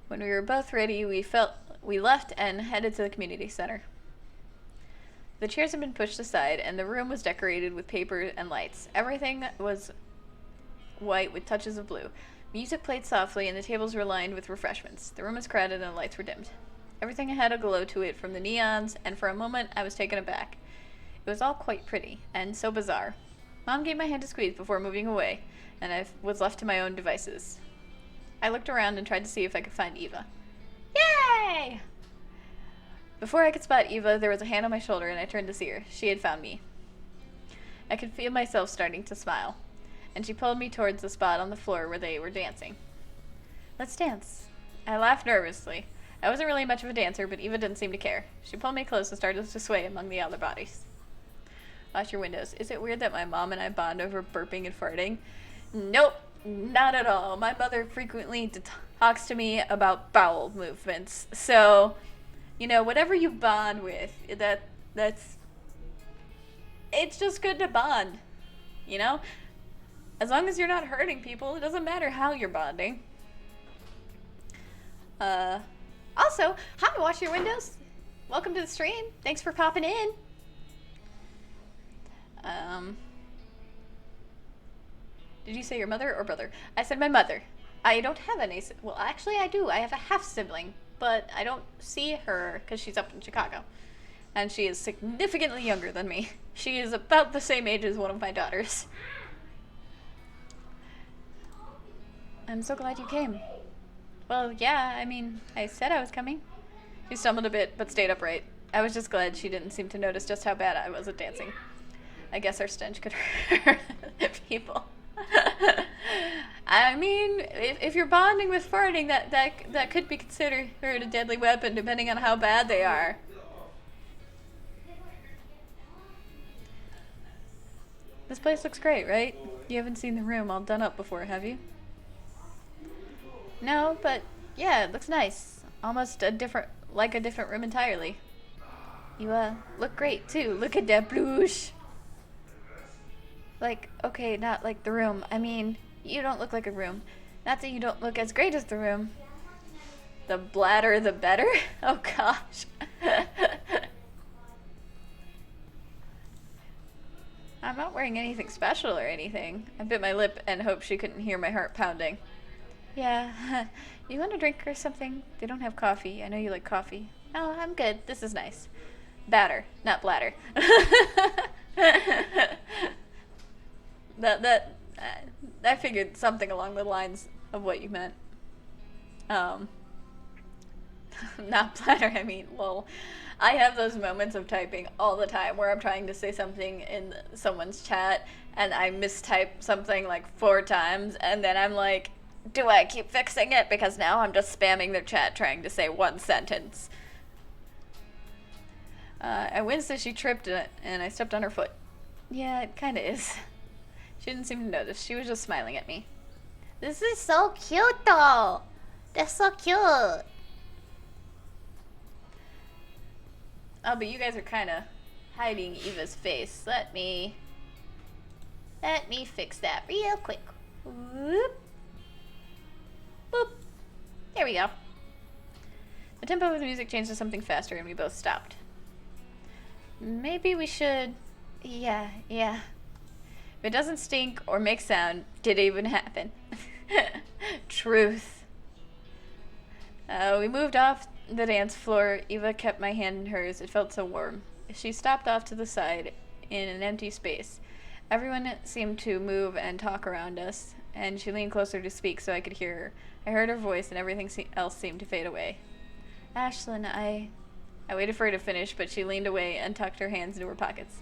When we were both ready, we left and headed to the community center. The chairs had been pushed aside, and the room was decorated with paper and lights. Everything was white with touches of blue. Music played softly, and the tables were lined with refreshments. The room was crowded, and the lights were dimmed. Everything had a glow to it from the neons, and for a moment I was taken aback. It was all quite pretty, and so bizarre. Mom gave my hand a squeeze before moving away, and I was left to my own devices. I looked around and tried to see if I could find Eva. Yay! Before I could spot Eva, there was a hand on my shoulder, and I turned to see her. She had found me. I could feel myself starting to smile, and she pulled me towards the spot on the floor where they were dancing. Let's dance. I laughed nervously. I wasn't really much of a dancer, but Eva didn't seem to care. She pulled me close and started to sway among the other bodies. Watch your windows. Is it weird that my mom and I bond over burping and farting? Nope, not at all. My mother frequently talks to me about bowel movements. So, you know, whatever you bond with, that's it's just good to bond, you know? As long as you're not hurting people, it doesn't matter how you're bonding. Also, hi, watch your windows. Welcome to the stream. Thanks for popping in. Did you say your mother or brother? I said my mother. I don't have any. Well, actually, I do. I have a half sibling, but I don't see her because she's up in Chicago. And she is significantly younger than me. She is about the same age as one of my daughters. I'm so glad you came. Well, yeah, I mean, I said I was coming. She stumbled a bit, but stayed upright. I was just glad she didn't seem to notice just how bad I was at dancing. I guess our stench could hurt people. I mean, if you're bonding with farting, that could be considered a deadly weapon, depending on how bad they are. This place looks great, right? You haven't seen the room all done up before, have you? No, but yeah, it looks nice. Almost a different room entirely. You look great too. Look at that blush. Like, okay, not like the room. I mean, you don't look like a room. Not that you don't look as great as the room. The bladder, the better? Oh gosh. I'm not wearing anything special or anything. I bit my lip and hoped she couldn't hear my heart pounding. Yeah, you want a drink or something? They don't have coffee. I know you like coffee. No, I'm good. This is nice. Batter, not bladder. I figured something along the lines of what you meant. Not planner, I mean, lol. I have those moments of typing all the time where I'm trying to say something in someone's chat and I mistype something like 4 times, and then I'm like, do I keep fixing it? Because now I'm just spamming their chat trying to say one sentence. I winced as she tripped and I stepped on her foot. Yeah, it kinda is. She didn't seem to notice. She was just smiling at me. This is so cute, though. That's so cute. Oh, but you guys are kind of hiding Eva's face. Let me fix that real quick. Whoop. Boop. There we go. The tempo of the music changed to something faster and we both stopped. Maybe we should... Yeah. If it doesn't stink or make sound, did it even happen? Truth. We moved off the dance floor. Eva kept my hand in hers. It felt so warm. She stopped off to the side in an empty space. Everyone seemed to move and talk around us, and she leaned closer to speak so I could hear her. I heard her voice and everything else seemed to fade away. Ashlyn, I waited for her to finish, but she leaned away and tucked her hands into her pockets.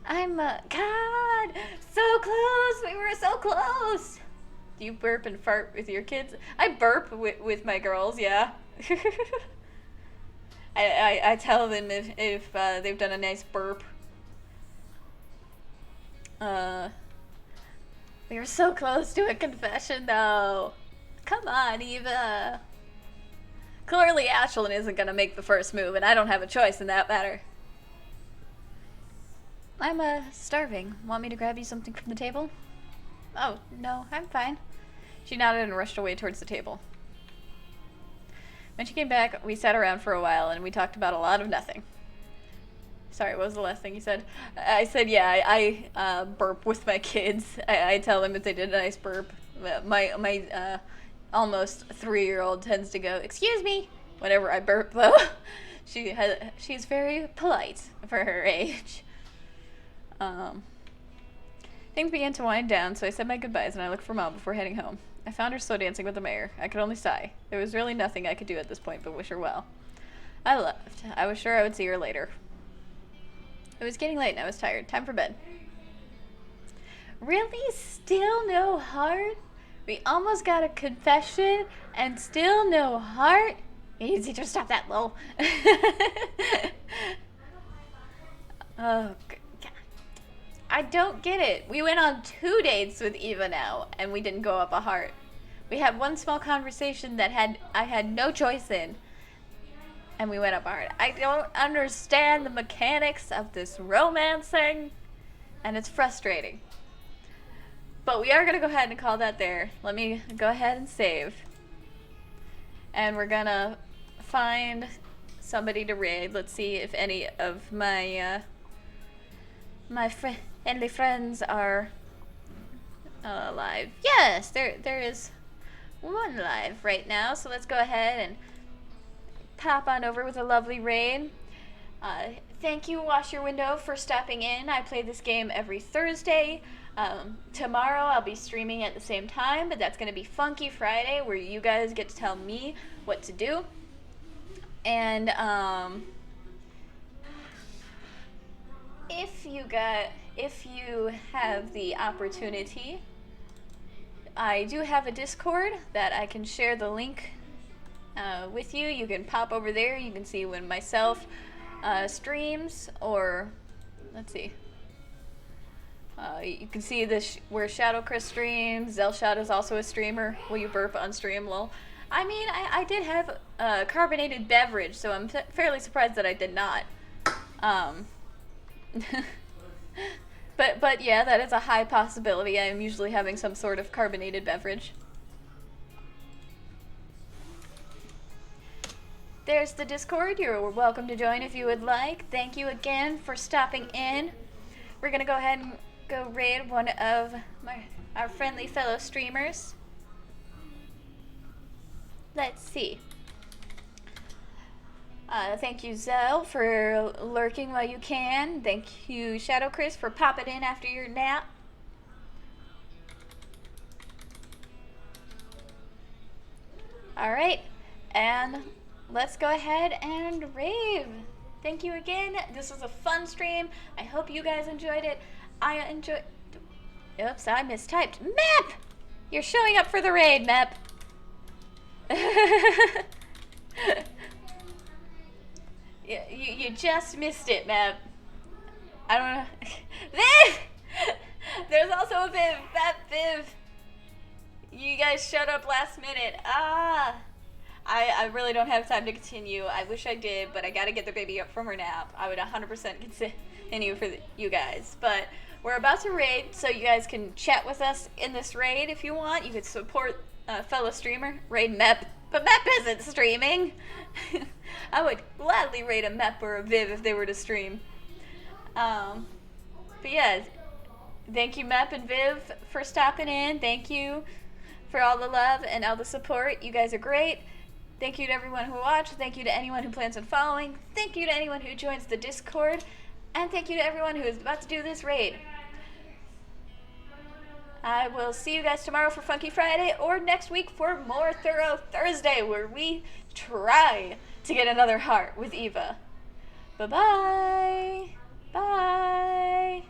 God, so close. We were so close. Do you burp and fart with your kids? I burp with my girls, yeah. I tell them if they've done a nice burp. We were so close to a confession, though. Come on, Eva. Clearly, Ashlyn isn't gonna make the first move, and I don't have a choice in that matter. I'm starving. Want me to grab you something from the table? Oh, no, I'm fine. She nodded and rushed away towards the table. When she came back, we sat around for a while and we talked about a lot of nothing. Sorry, what was the last thing you said? I said, yeah, I burp with my kids. I tell them if they did a nice burp. My almost 3-year-old tends to go, excuse me, whenever I burp, though. She's very polite for her age. Things began to wind down, so I said my goodbyes and I looked for Mom before heading home. I found her slow dancing with the mayor. I could only sigh. There was really nothing I could do at this point but wish her well. I left. I was sure I would see her later. It was getting late and I was tired. Time for bed. Really? Still no heart? We almost got a confession and still no heart? You need to teach her to stop that, lol. Oh, God. I don't get it. We went on 2 dates with Eva now, and we didn't go up a heart. We had one small conversation that I had no choice in, and we went up a heart. I don't understand the mechanics of this romancing, and it's frustrating. But we are going to go ahead and call that there. Let me go ahead and save. And we're going to find somebody to raid. Let's see if any of my friendly friends are live. Yes, there is one live right now. So let's go ahead and pop on over with a lovely raid. Thank you, Wash Your Window, for stopping in. I play this game every Thursday. Tomorrow I'll be streaming at the same time, but that's going to be Funky Friday, where you guys get to tell me what to do. And if you have the opportunity, I do have a Discord that I can share the link with you. You can pop over there. You can see when myself streams, or let's see. You can see this where Shadow Chris streams. Zelshot is also a streamer. Will you burp on stream, lol? I mean, I did have a carbonated beverage, so I'm fairly surprised that I did not. But yeah, that is a high possibility. I am usually having some sort of carbonated beverage. There's the Discord. You're welcome to join if you would like. Thank you again for stopping in. We're gonna go ahead and go raid one of our friendly fellow streamers. Let's see. Thank you, Zell, for lurking while you can. Thank you, Shadow Chris, for popping in after your nap. Alright, and let's go ahead and rave. Thank you again. This was a fun stream. I hope you guys enjoyed it. I enjoyed. Oops, I mistyped. Map! You're showing up for the raid, Map. you just missed it, Map. I don't know. Viv! There's also a Viv. That Viv. You guys showed up last minute. I really don't have time to continue. I wish I did, but I gotta get the baby up from her nap. I would 100% continue for you guys. But we're about to raid, so you guys can chat with us in this raid if you want. You could support a fellow streamer, raid Mep. But Mep isn't streaming. I would gladly raid a Mep or a Viv if they were to stream. But yeah, thank you Mep and Viv for stopping in. Thank you for all the love and all the support. You guys are great. Thank you to everyone who watched. Thank you to anyone who plans on following. Thank you to anyone who joins the Discord. And thank you to everyone who is about to do this raid. I will see you guys tomorrow for Funky Friday or next week for More Thorough Thursday, where we try to get another heart with Eva. Bye-bye. Bye.